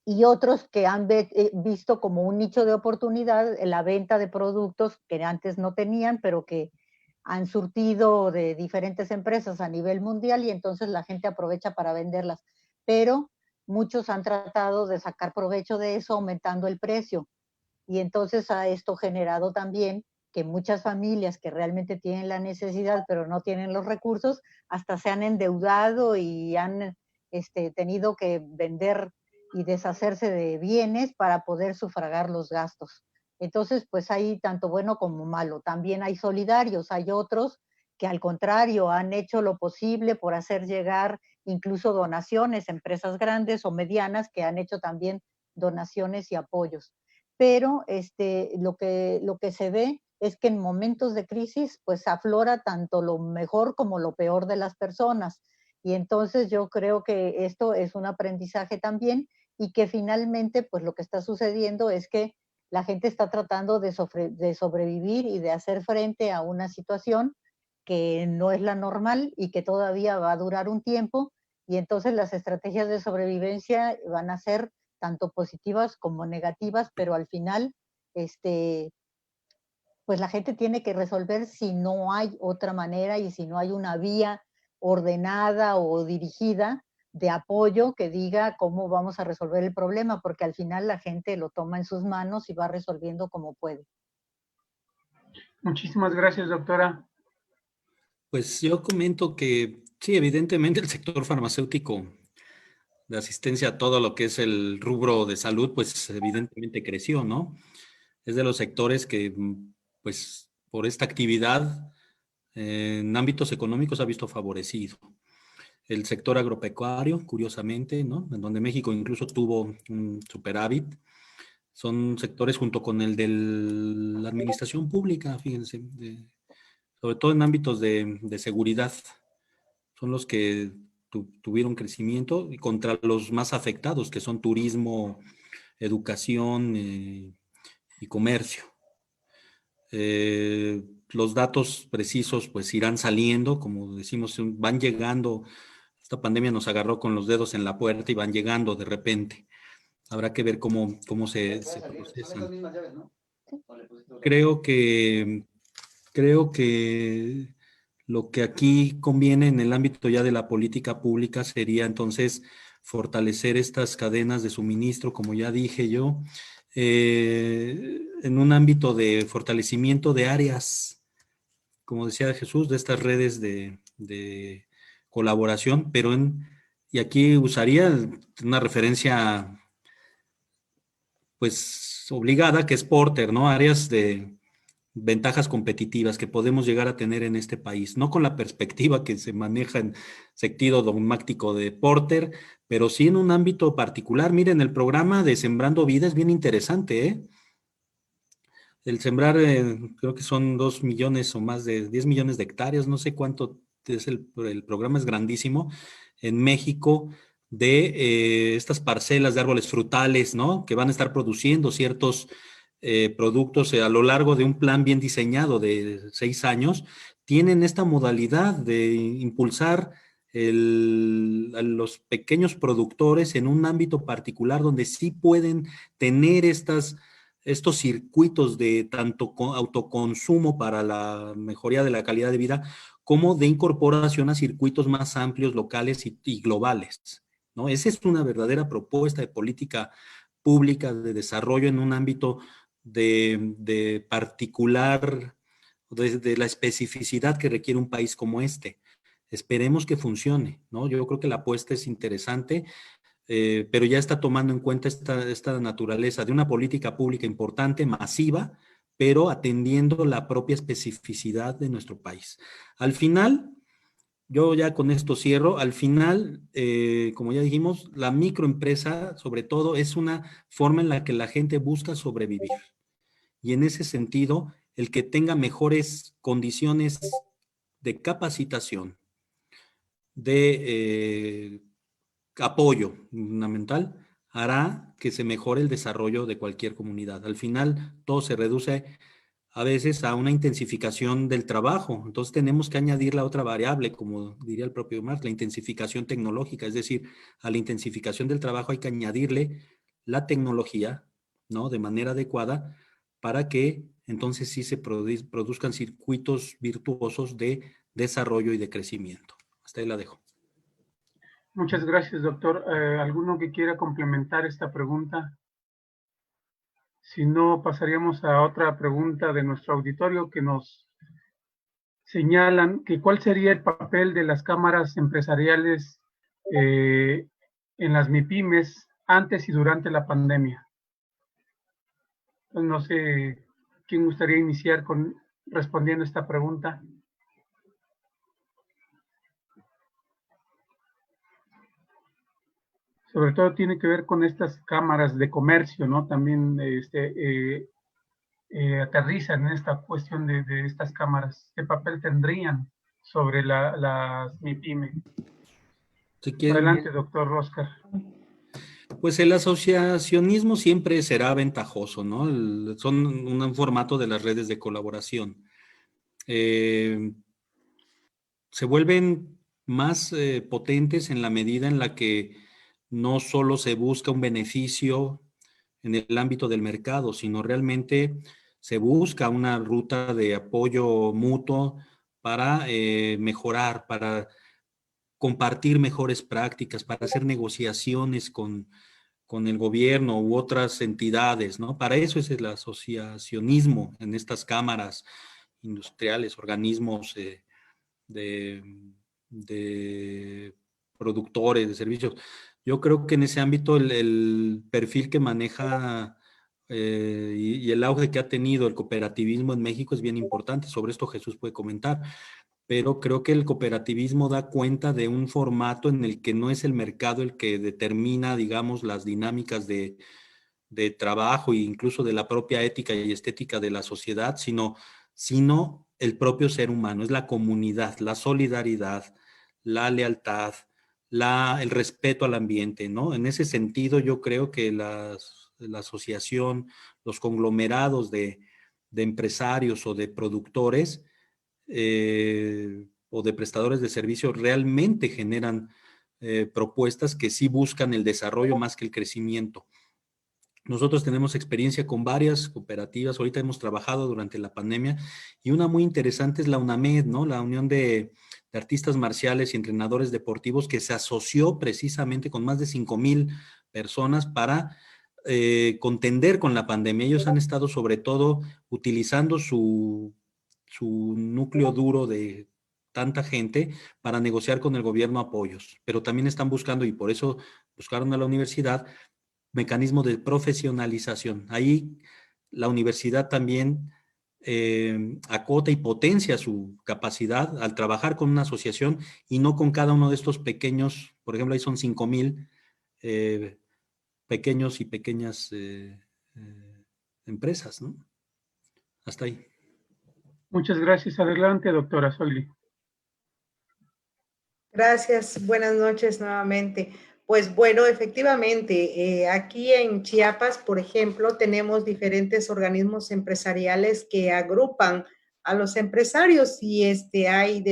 y otros que han visto como un nicho de oportunidad en la venta de productos que antes no tenían, pero que han surtido de diferentes empresas a nivel mundial, y entonces la gente aprovecha para venderlas. Pero muchos han tratado de sacar provecho de eso aumentando el precio. Y entonces ha esto generado también que muchas familias que realmente tienen la necesidad pero no tienen los recursos, hasta se han endeudado y han tenido que vender y deshacerse de bienes para poder sufragar los gastos. Entonces, pues hay tanto bueno como malo. También hay solidarios, hay otros que al contrario han hecho lo posible por hacer llegar incluso donaciones, empresas grandes o medianas que han hecho también donaciones y apoyos. Pero lo que se ve es que en momentos de crisis pues aflora tanto lo mejor como lo peor de las personas. Y entonces yo creo que esto es un aprendizaje también, y que finalmente pues lo que está sucediendo es que la gente está tratando de sobrevivir y de hacer frente a una situación que no es la normal y que todavía va a durar un tiempo, y entonces las estrategias de sobrevivencia van a ser tanto positivas como negativas, pero al final pues la gente tiene que resolver si no hay otra manera y si no hay una vía ordenada o dirigida de apoyo que diga cómo vamos a resolver el problema, porque al final la gente lo toma en sus manos y va resolviendo como puede. Muchísimas gracias, doctora. Pues yo comento que sí, evidentemente el sector farmacéutico de asistencia a todo lo que es el rubro de salud, pues evidentemente creció, ¿no? Es de los sectores que, pues, por esta actividad en ámbitos económicos ha visto favorecido. El sector agropecuario, curiosamente, ¿no? En donde México incluso tuvo un superávit. Son sectores junto con el de la administración pública, fíjense, sobre todo en ámbitos de seguridad. Son los que tuvieron crecimiento, y contra los más afectados, que son turismo, educación y comercio. Los datos precisos pues irán saliendo, como decimos, van llegando. Esta pandemia nos agarró con los dedos en la puerta y van llegando de repente. Habrá que ver cómo se procesan. Creo que lo que aquí conviene en el ámbito ya de la política pública sería entonces fortalecer estas cadenas de suministro, como ya dije yo, en un ámbito de fortalecimiento de áreas, como decía Jesús, de estas redes de colaboración, pero y aquí usaría una referencia pues obligada, que es Porter, ¿no? Áreas de ventajas competitivas que podemos llegar a tener en este país, no con la perspectiva que se maneja en sentido dogmático de Porter, pero sí en un ámbito particular. Miren, el programa de Sembrando Vida es bien interesante, ¿eh? El sembrar, creo que son 2 millones o más de 10 millones de hectáreas, no sé cuánto es el programa, es grandísimo, en México, de estas parcelas de árboles frutales, ¿no? Que van a estar produciendo ciertos productos a lo largo de un plan bien diseñado de 6 años. Tienen esta modalidad de impulsar a los pequeños productores en un ámbito particular donde sí pueden tener estos circuitos de tanto autoconsumo para la mejoría de la calidad de vida, como de incorporación a circuitos más amplios, locales y globales, ¿no? Esa es una verdadera propuesta de política pública de desarrollo en un ámbito de particular, de la especificidad que requiere un país como este. Esperemos que funcione, ¿no? Yo creo que la apuesta es interesante, pero ya está tomando en cuenta esta naturaleza de una política pública importante, masiva, pero atendiendo la propia especificidad de nuestro país. Al final, yo ya con esto cierro, al final, como ya dijimos, la microempresa, sobre todo, es una forma en la que la gente busca sobrevivir. Y en ese sentido, el que tenga mejores condiciones de capacitación, de apoyo fundamental, hará que se mejore el desarrollo de cualquier comunidad. Al final, todo se reduce a veces a una intensificación del trabajo. Entonces tenemos que añadir la otra variable, como diría el propio Marx, la intensificación tecnológica. Es decir, a la intensificación del trabajo hay que añadirle la tecnología, ¿no? De manera adecuada para que entonces sí se produzcan circuitos virtuosos de desarrollo y de crecimiento. Hasta ahí la dejo. Muchas gracias, doctor. ¿Alguno que quiera complementar esta pregunta? Si no, pasaríamos a otra pregunta de nuestro auditorio que nos señalan que cuál sería el papel de las cámaras empresariales en las MIPIMES antes y durante la pandemia. Pues no sé quién gustaría iniciar con respondiendo esta pregunta. Sobre todo tiene que ver con estas cámaras de comercio, ¿no? También aterrizan en esta cuestión de estas cámaras. ¿Qué papel tendrían sobre las MIPYME? Si quieren, Adelante, doctor Oscar. pues el asociacionismo siempre será ventajoso, ¿no? Son un formato de las redes de colaboración. Se vuelven más potentes en la medida en la que no solo se busca un beneficio en el ámbito del mercado, sino realmente se busca una ruta de apoyo mutuo para mejorar, para compartir mejores prácticas, para hacer negociaciones con el gobierno u otras entidades, ¿no? Para eso es el asociacionismo en estas cámaras industriales, organismos de productores, de servicios. Yo creo que en ese ámbito el perfil que maneja y el auge que ha tenido el cooperativismo en México es bien importante. Sobre esto Jesús puede comentar, pero creo que el cooperativismo da cuenta de un formato en el que no es el mercado el que determina, digamos, las dinámicas de trabajo e incluso de la propia ética y estética de la sociedad, sino el propio ser humano, es la comunidad, la solidaridad, la lealtad, el respeto al ambiente, ¿no? En ese sentido, yo creo que la asociación, los conglomerados de empresarios o de productores o de prestadores de servicios realmente generan propuestas que sí buscan el desarrollo más que el crecimiento. Nosotros tenemos experiencia con varias cooperativas, ahorita hemos trabajado durante la pandemia y una muy interesante es la UNAMED, ¿no? La Unión de Artistas Marciales y Entrenadores Deportivos, que se asoció precisamente con más de 5,000 personas para contender con la pandemia. Ellos han estado sobre todo utilizando su núcleo duro de tanta gente para negociar con el gobierno apoyos, pero también están buscando, y por eso buscaron a la universidad, mecanismo de profesionalización. Ahí la universidad también acota y potencia su capacidad al trabajar con una asociación y no con cada uno de estos pequeños, por ejemplo, ahí son 5,000 pequeños y pequeñas empresas, ¿no? Hasta ahí. Muchas gracias. Adelante, doctora Zoili. Gracias, buenas noches nuevamente. Pues bueno, efectivamente, aquí en Chiapas, por ejemplo, tenemos diferentes organismos empresariales que agrupan a los empresarios y hay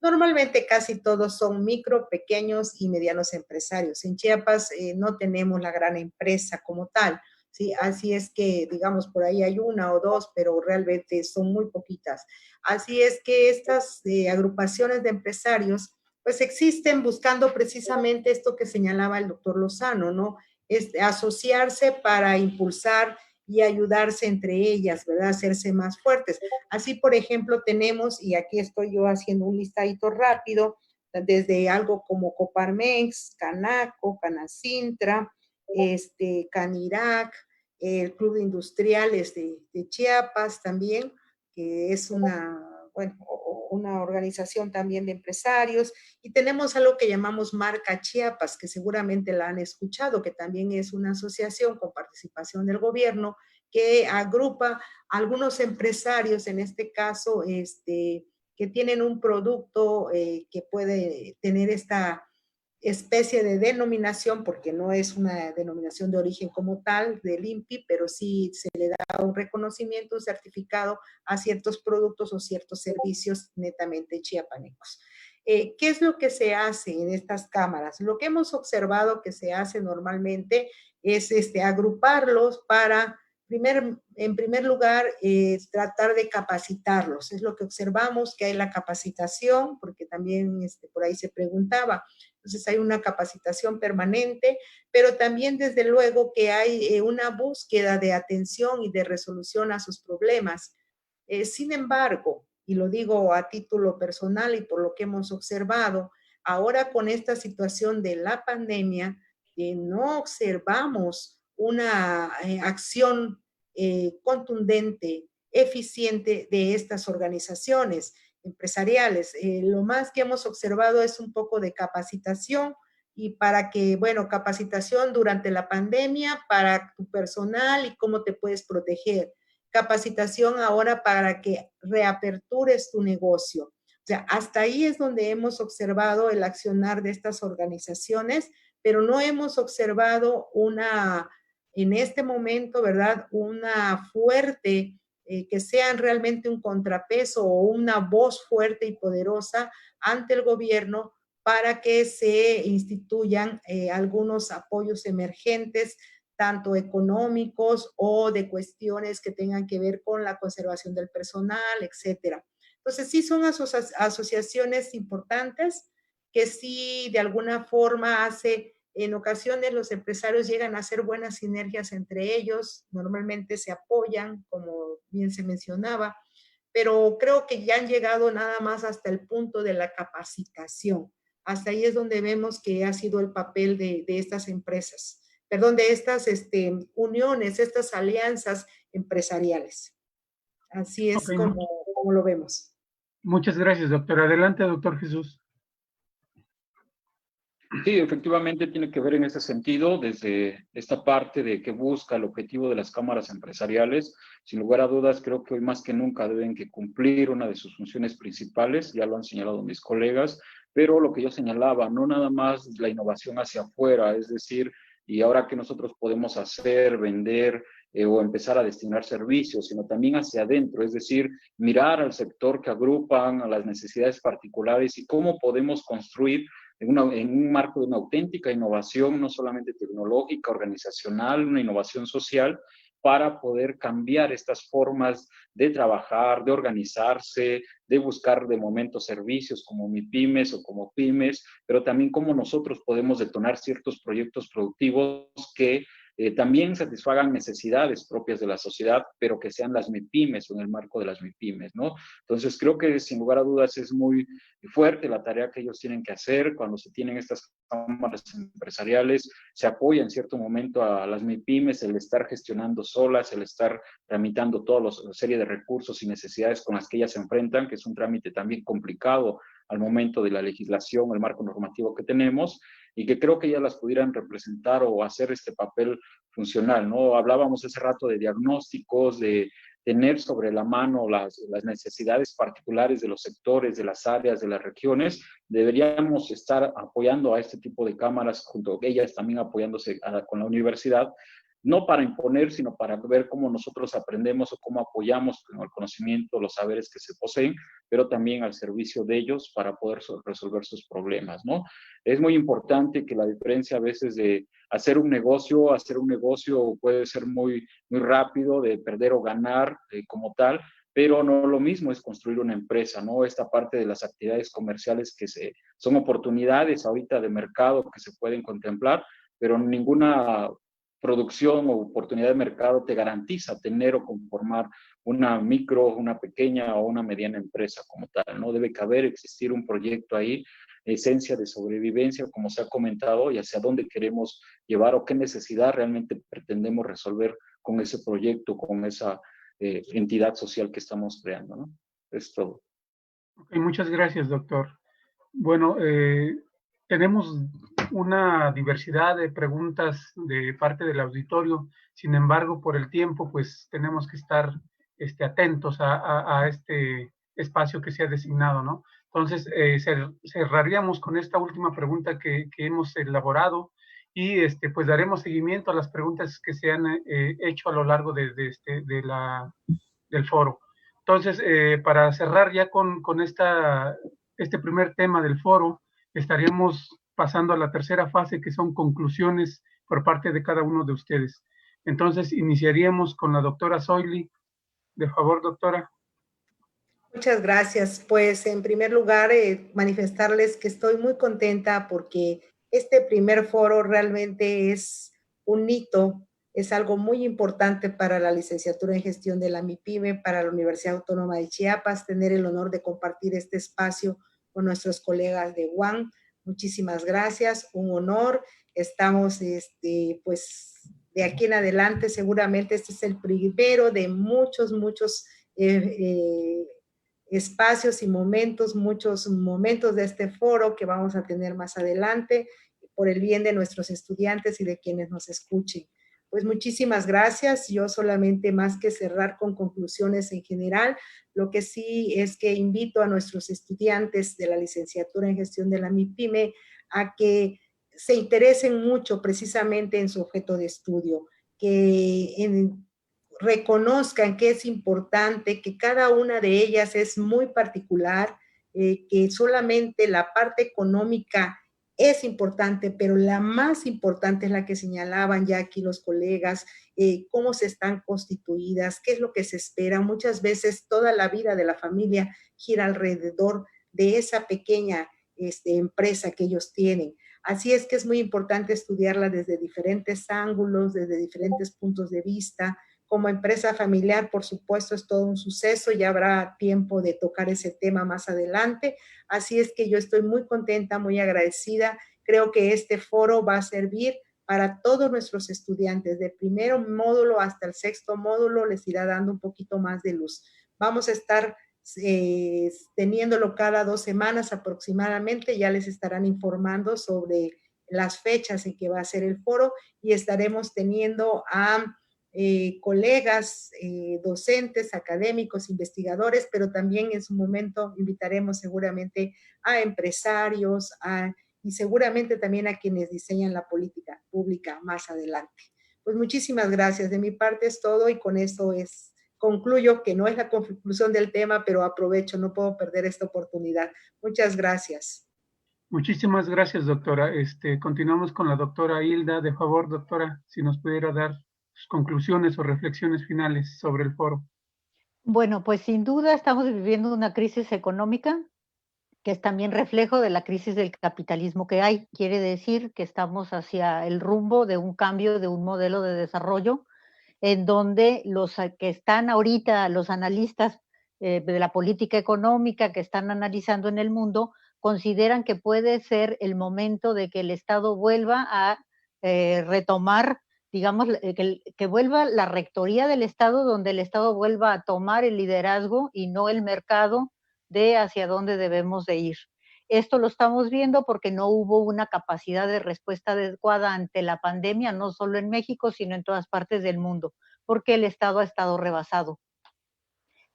normalmente casi todos son micro, pequeños y medianos empresarios. En Chiapas no tenemos la gran empresa como tal, ¿sí? Así es que, digamos, por ahí hay una o dos, pero realmente son muy poquitas. Así es que estas agrupaciones de empresarios pues existen buscando precisamente esto que señalaba el doctor Lozano, ¿no? Asociarse para impulsar y ayudarse entre ellas, ¿verdad? Hacerse más fuertes. Así, por ejemplo, tenemos, y aquí estoy yo haciendo un listadito rápido, desde algo como Coparmex, Canaco, Canacintra, Canirac, el Club de Industriales de Chiapas también, que es una organización también de empresarios, y tenemos algo que llamamos Marca Chiapas, que seguramente la han escuchado, que también es una asociación con participación del gobierno que agrupa a algunos empresarios, en este caso, que tienen un producto que puede tener esta especie de denominación, porque no es una denominación de origen como tal del INPI, pero sí se le da un reconocimiento, un certificado a ciertos productos o ciertos servicios netamente chiapanecos. ¿Qué es lo que se hace en estas cámaras? Lo que hemos observado que se hace normalmente es agruparlos para, en primer lugar, tratar de capacitarlos. Es lo que observamos, que hay la capacitación, porque también por ahí se preguntaba. Entonces hay una capacitación permanente, pero también desde luego que hay una búsqueda de atención y de resolución a sus problemas. Sin embargo, y lo digo a título personal y por lo que hemos observado, ahora con esta situación de la pandemia, no observamos una acción contundente, eficiente de estas organizaciones empresariales. Lo más que hemos observado es un poco de capacitación, y para que, bueno, capacitación durante la pandemia para tu personal y cómo te puedes proteger. Capacitación ahora para que reapertures tu negocio. O sea, hasta ahí es donde hemos observado el accionar de estas organizaciones, pero no hemos observado en este momento, ¿verdad?, una fuerte que sean realmente un contrapeso o una voz fuerte y poderosa ante el gobierno para que se instituyan algunos apoyos emergentes, tanto económicos o de cuestiones que tengan que ver con la conservación del personal, etcétera. Entonces, sí son asociaciones importantes que sí de alguna forma en ocasiones los empresarios llegan a hacer buenas sinergias entre ellos, normalmente se apoyan, como bien se mencionaba, pero creo que ya han llegado nada más hasta el punto de la capacitación. Hasta ahí es donde vemos que ha sido el papel de estas empresas, perdón, de estas uniones, estas alianzas empresariales. Así es como lo vemos. Muchas gracias, doctor. Adelante, doctor Jesús. Sí, efectivamente tiene que ver en ese sentido, desde esta parte de que busca el objetivo de las cámaras empresariales. Sin lugar a dudas, creo que hoy más que nunca deben que cumplir una de sus funciones principales, ya lo han señalado mis colegas, pero lo que yo señalaba, no nada más la innovación hacia afuera, es decir, y ahora que nosotros podemos hacer, vender o empezar a destinar servicios, sino también hacia adentro, es decir, mirar al sector que agrupan, a las necesidades particulares y cómo podemos construir en un marco de una auténtica innovación, no solamente tecnológica, organizacional, una innovación social, para poder cambiar estas formas de trabajar, de organizarse, de buscar de momento servicios como MIPYMES o como pymes, pero también cómo nosotros podemos detonar ciertos proyectos productivos que también satisfagan necesidades propias de la sociedad, pero que sean las MIPYMES o en el marco de las MIPYMES, ¿no? Entonces creo que sin lugar a dudas es muy fuerte la tarea que ellos tienen que hacer cuando se tienen estas cámaras empresariales, se apoya en cierto momento a las MIPYMES, el estar gestionando solas, el estar tramitando toda la serie de recursos y necesidades con las que ellas se enfrentan, que es un trámite también complicado al momento de la legislación, el marco normativo que tenemos, y que creo que ellas las pudieran representar o hacer este papel funcional, ¿no? Hablábamos hace rato de diagnósticos, de tener sobre la mano las necesidades particulares de los sectores, de las áreas, de las regiones. Deberíamos estar apoyando a este tipo de cámaras, junto a ellas también apoyándose con la universidad, no para imponer, sino para ver cómo nosotros aprendemos o cómo apoyamos con el conocimiento, los saberes que se poseen, pero también al servicio de ellos para poder resolver sus problemas, ¿no? Es muy importante que la diferencia a veces de hacer un negocio puede ser muy, muy rápido, de perder o ganar como tal, pero no lo mismo es construir una empresa, ¿no? Esta parte de las actividades comerciales son oportunidades ahorita de mercado que se pueden contemplar, pero ninguna producción o oportunidad de mercado te garantiza tener o conformar una micro, una pequeña o una mediana empresa como tal, ¿no? Debe caber, existir un proyecto ahí, esencia de sobrevivencia, como se ha comentado, y hacia dónde queremos llevar o qué necesidad realmente pretendemos resolver con ese proyecto, con esa entidad social que estamos creando, ¿no? Es todo. Ok, muchas gracias, doctor. Bueno, tenemos una diversidad de preguntas de parte del auditorio. Sin embargo, por el tiempo, pues tenemos que estar atentos a este espacio que se ha designado, ¿no? Entonces, cerraríamos con esta última pregunta que hemos elaborado y pues daremos seguimiento a las preguntas que se han hecho a lo largo del foro. Entonces, para cerrar ya con este primer tema del foro, estaríamos pasando a la tercera fase, que son conclusiones por parte de cada uno de ustedes. Entonces, iniciaríamos con la doctora Zoili. De favor, doctora. Muchas gracias. Pues en primer lugar, manifestarles que estoy muy contenta porque este primer foro realmente es un hito, es algo muy importante para la licenciatura en gestión de la MIPYME, para la Universidad Autónoma de Chiapas, tener el honor de compartir este espacio con nuestros colegas de UAM. Muchísimas gracias, un honor. Estamos, pues, de aquí en adelante, seguramente este es el primero de muchos espacios y momentos, muchos momentos de este foro que vamos a tener más adelante por el bien de nuestros estudiantes y de quienes nos escuchen. Pues muchísimas gracias. Yo solamente más que cerrar con conclusiones en general, lo que sí es que invito a nuestros estudiantes de la licenciatura en gestión de la MIPYME a que se interesen mucho precisamente en su objeto de estudio, que reconozcan que es importante, que cada una de ellas es muy particular, que solamente la parte económica es importante, pero la más importante es la que señalaban ya aquí los colegas, cómo se están constituidas, qué es lo que se espera. Muchas veces toda la vida de la familia gira alrededor de esa pequeña empresa que ellos tienen. Así es que es muy importante estudiarla desde diferentes ángulos, desde diferentes puntos de vista. Como empresa familiar, por supuesto, es todo un suceso, ya habrá tiempo de tocar ese tema más adelante. Así es que yo estoy muy contenta, muy agradecida. Creo que este foro va a servir para todos nuestros estudiantes, de primero módulo hasta el sexto módulo, les irá dando un poquito más de luz. Vamos a estar teniéndolo cada 2 semanas aproximadamente, ya les estarán informando sobre las fechas en que va a ser el foro y estaremos teniendo a colegas, docentes, académicos, investigadores, pero también en su momento invitaremos seguramente a empresarios y seguramente también a quienes diseñan la política pública más adelante. Pues muchísimas gracias. De mi parte es todo y con eso concluyo que no es la conclusión del tema, pero aprovecho, no puedo perder esta oportunidad. Muchas gracias. Muchísimas gracias, doctora. Continuamos con la doctora Hilda. De favor, doctora, si nos pudiera dar sus conclusiones o reflexiones finales sobre el foro. Bueno, pues sin duda estamos viviendo una crisis económica que es también reflejo de la crisis del capitalismo que hay. Quiere decir que estamos hacia el rumbo de un cambio de un modelo de desarrollo en donde los que están ahorita, los analistas de la política económica que están analizando en el mundo, consideran que puede ser el momento de que el Estado vuelva a retomar, digamos, que vuelva la rectoría del Estado, donde el Estado vuelva a tomar el liderazgo y no el mercado de hacia dónde debemos de ir. Esto lo estamos viendo porque no hubo una capacidad de respuesta adecuada ante la pandemia, no solo en México, sino en todas partes del mundo, porque el Estado ha estado rebasado.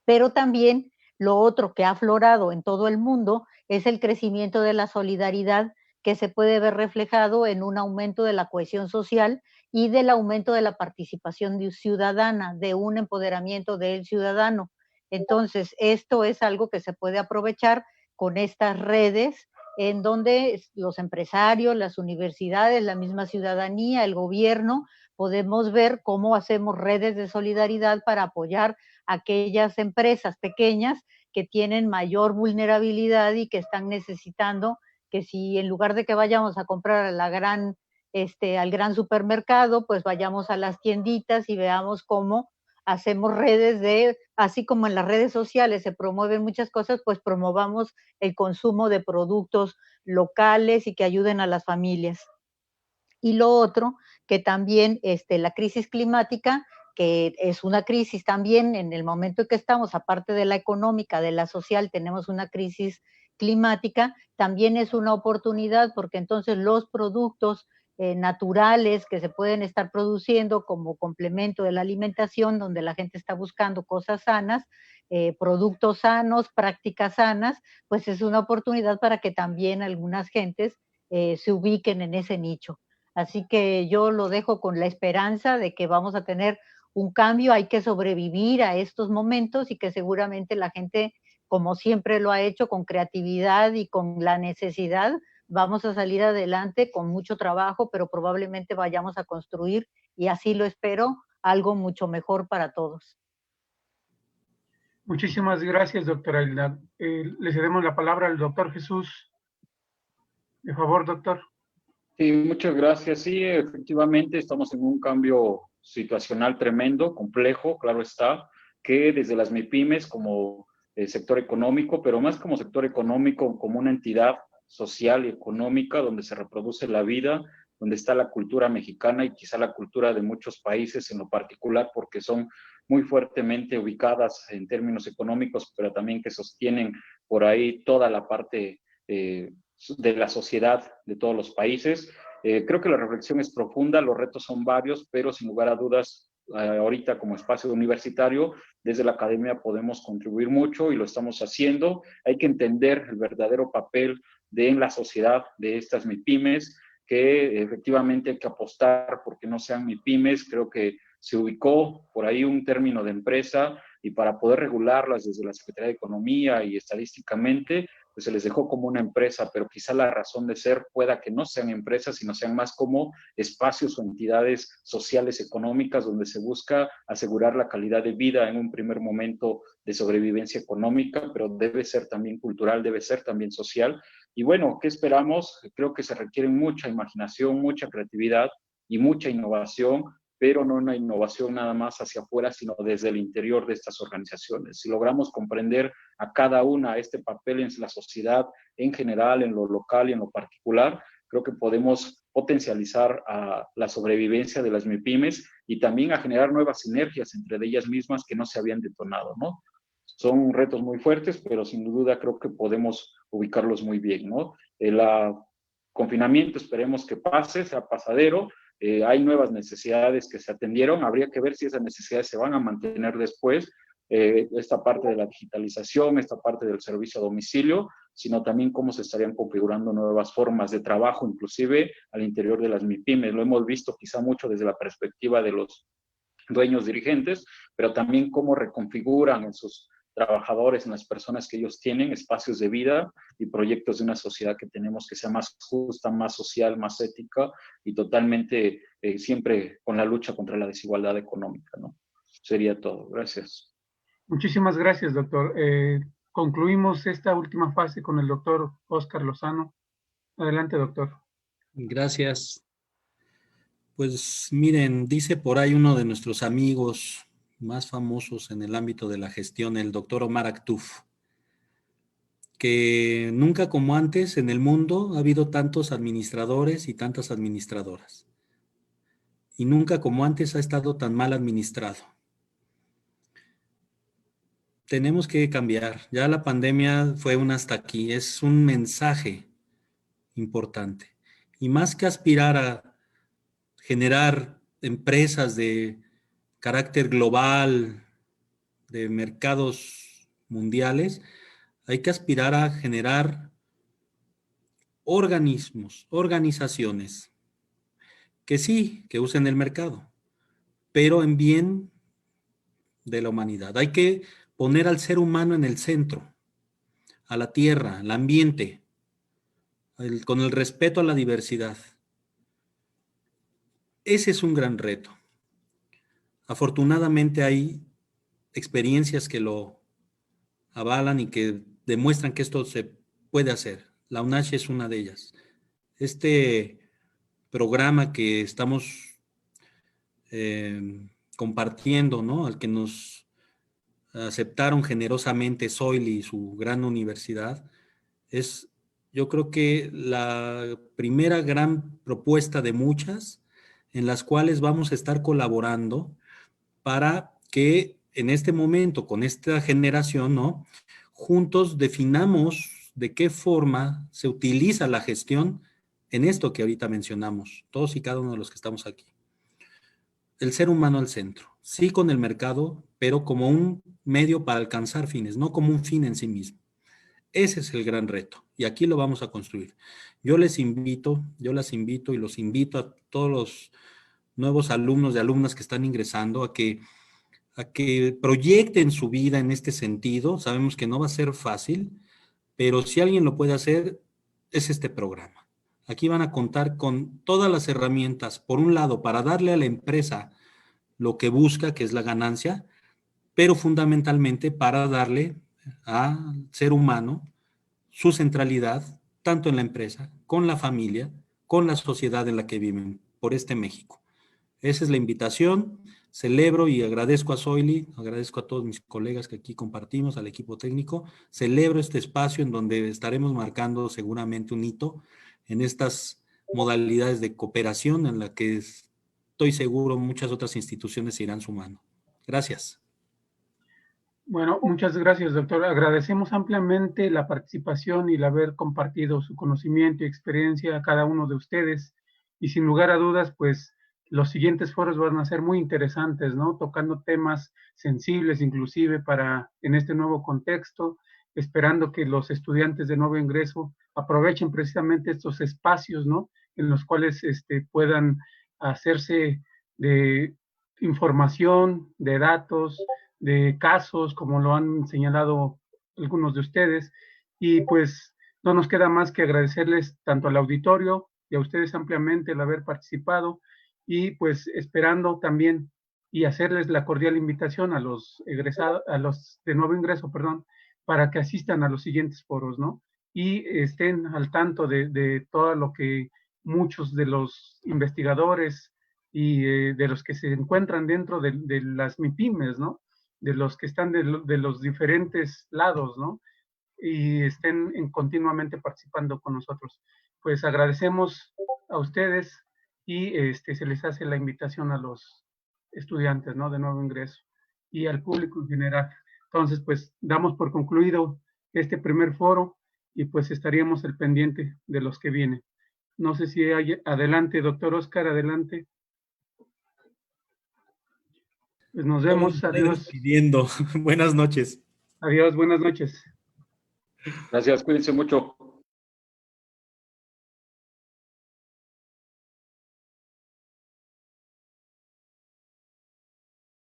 Pero también lo otro que ha aflorado en todo el mundo es el crecimiento de la solidaridad, que se puede ver reflejado en un aumento de la cohesión social y del aumento de la participación ciudadana, de un empoderamiento del ciudadano. Entonces, esto es algo que se puede aprovechar con estas redes en donde los empresarios, las universidades, la misma ciudadanía, el gobierno, podemos ver cómo hacemos redes de solidaridad para apoyar a aquellas empresas pequeñas que tienen mayor vulnerabilidad y que están necesitando que si en lugar de que vayamos a comprar a la gran al gran supermercado, pues vayamos a las tienditas y veamos cómo hacemos redes así como en las redes sociales se promueven muchas cosas, pues promovamos el consumo de productos locales y que ayuden a las familias. Y lo otro, que también la crisis climática, que es una crisis también en el momento en que estamos, aparte de la económica, de la social, tenemos una crisis climática, también es una oportunidad porque entonces los productos naturales que se pueden estar produciendo como complemento de la alimentación, donde la gente está buscando cosas sanas, productos sanos, prácticas sanas, pues es una oportunidad para que también algunas gentes se ubiquen en ese nicho. Así que yo lo dejo con la esperanza de que vamos a tener un cambio, hay que sobrevivir a estos momentos y que seguramente la gente, como siempre lo ha hecho, con creatividad y con la necesidad, vamos a salir adelante con mucho trabajo, pero probablemente vayamos a construir, y así lo espero, algo mucho mejor para todos. Muchísimas gracias, doctora Hilda. Le cedemos la palabra al doctor Jesús. De favor, doctor. Sí, muchas gracias. Sí, efectivamente estamos en un cambio situacional tremendo, complejo, claro está, que desde las MIPYMES como sector económico, pero más como sector económico, como una entidad social y económica donde se reproduce la vida, donde está la cultura mexicana y quizá la cultura de muchos países en lo particular, porque son muy fuertemente ubicadas en términos económicos, pero también que sostienen por ahí toda la parte de la sociedad de todos los países. Creo que la reflexión es profunda, los retos son varios, pero sin lugar a dudas, ahorita como espacio universitario, desde la academia podemos contribuir mucho y lo estamos haciendo. Hay que entender el verdadero papel en la sociedad de estas MIPYMES, que efectivamente hay que apostar porque no sean MIPYMES. Creo que se ubicó por ahí un término de empresa y para poder regularlas desde la Secretaría de Economía y estadísticamente, pues se les dejó como una empresa, pero quizá la razón de ser pueda que no sean empresas, sino sean más como espacios o entidades sociales económicas donde se busca asegurar la calidad de vida en un primer momento de sobrevivencia económica, pero debe ser también cultural, debe ser también social. Y bueno, ¿qué esperamos? Creo que se requiere mucha imaginación, mucha creatividad y mucha innovación, pero no una innovación nada más hacia afuera, sino desde el interior de estas organizaciones. Si logramos comprender a cada una este papel en la sociedad en general, en lo local y en lo particular, creo que podemos potencializar a la sobrevivencia de las MIPYMES y también a generar nuevas sinergias entre ellas mismas que no se habían detonado, ¿no? Son retos muy fuertes, pero sin duda creo que podemos ubicarlos muy bien, ¿no? El confinamiento esperemos que pase, sea pasadero. Hay nuevas necesidades que se atendieron, habría que ver si esas necesidades se van a mantener después, esta parte de la digitalización, esta parte del servicio a domicilio, sino también cómo se estarían configurando nuevas formas de trabajo, inclusive al interior de las MIPYMES. Lo hemos visto quizá mucho desde la perspectiva de los dueños dirigentes, pero también cómo reconfiguran en sus trabajadores, en las personas que ellos tienen, espacios de vida y proyectos de una sociedad que tenemos que sea más justa, más social, más ética y totalmente siempre con la lucha contra la desigualdad económica, ¿no? Sería todo. Gracias. Muchísimas gracias, doctor. Concluimos esta última fase con el doctor Óscar Lozano. Adelante, doctor. Gracias. Pues miren, dice por ahí uno de nuestros amigos más famosos en el ámbito de la gestión, el doctor Omar Aktuf, que nunca como antes en el mundo ha habido tantos administradores y tantas administradoras. Y nunca como antes ha estado tan mal administrado. Tenemos que cambiar. Ya la pandemia fue un hasta aquí. Es un mensaje importante. Y más que aspirar a generar empresas de carácter global, de mercados mundiales, hay que aspirar a generar organismos, organizaciones, que sí, que usen el mercado, pero en bien de la humanidad. Hay que poner al ser humano en el centro, a la tierra, al ambiente, con el respeto a la diversidad. Ese es un gran reto. Afortunadamente hay experiencias que lo avalan y que demuestran que esto se puede hacer. La UNACH es una de ellas. Este programa que estamos compartiendo, ¿no? Al que nos aceptaron generosamente Soili y su gran universidad, es, yo creo que la primera gran propuesta de muchas en las cuales vamos a estar colaborando para que en este momento, con esta generación, ¿no?, juntos definamos de qué forma se utiliza la gestión en esto que ahorita mencionamos, todos y cada uno de los que estamos aquí. El ser humano al centro, sí con el mercado, pero como un medio para alcanzar fines, no como un fin en sí mismo. Ese es el gran reto y aquí lo vamos a construir. Yo las invito y los invito a todos los nuevos alumnos y alumnas que están ingresando a que proyecten su vida en este sentido. Sabemos que no va a ser fácil, pero si alguien lo puede hacer, es este programa. Aquí van a contar con todas las herramientas, por un lado, para darle a la empresa lo que busca, que es la ganancia, pero fundamentalmente para darle al ser humano su centralidad, tanto en la empresa, con la familia, con la sociedad en la que viven, por este México. Esa es la invitación. Celebro y agradezco a Soili, agradezco a todos mis colegas que aquí compartimos, al equipo técnico. Celebro este espacio en donde estaremos marcando seguramente un hito en estas modalidades de cooperación en la que estoy seguro muchas otras instituciones se irán sumando. Gracias. Bueno, muchas gracias, doctor. Agradecemos ampliamente la participación y el haber compartido su conocimiento y experiencia a cada uno de ustedes. Y sin lugar a dudas, pues los siguientes foros van a ser muy interesantes, ¿no? Tocando temas sensibles, inclusive en este nuevo contexto, esperando que los estudiantes de nuevo ingreso aprovechen precisamente estos espacios, ¿no? En los cuales puedan hacerse de información, de datos, de casos, como lo han señalado algunos de ustedes. Y pues no nos queda más que agradecerles tanto al auditorio y a ustedes ampliamente el haber participado, y pues esperando también y hacerles la cordial invitación a los egresados, a los de nuevo ingreso, perdón, para que asistan a los siguientes foros, ¿no? Y estén al tanto de todo lo que muchos de los investigadores y de los que se encuentran dentro de las MIPIMES, ¿no? De los que están de los diferentes lados, ¿no? Y estén continuamente participando con nosotros. Pues agradecemos a ustedes y se les hace la invitación a los estudiantes, ¿no?, de nuevo ingreso y al público en general. Entonces, pues damos por concluido este primer foro y pues estaríamos al pendiente de los que vienen. No sé si hay, adelante, doctor Oscar, adelante. Pues nos vemos, adiós. Buenas noches. Adiós, buenas noches. Gracias, cuídense mucho.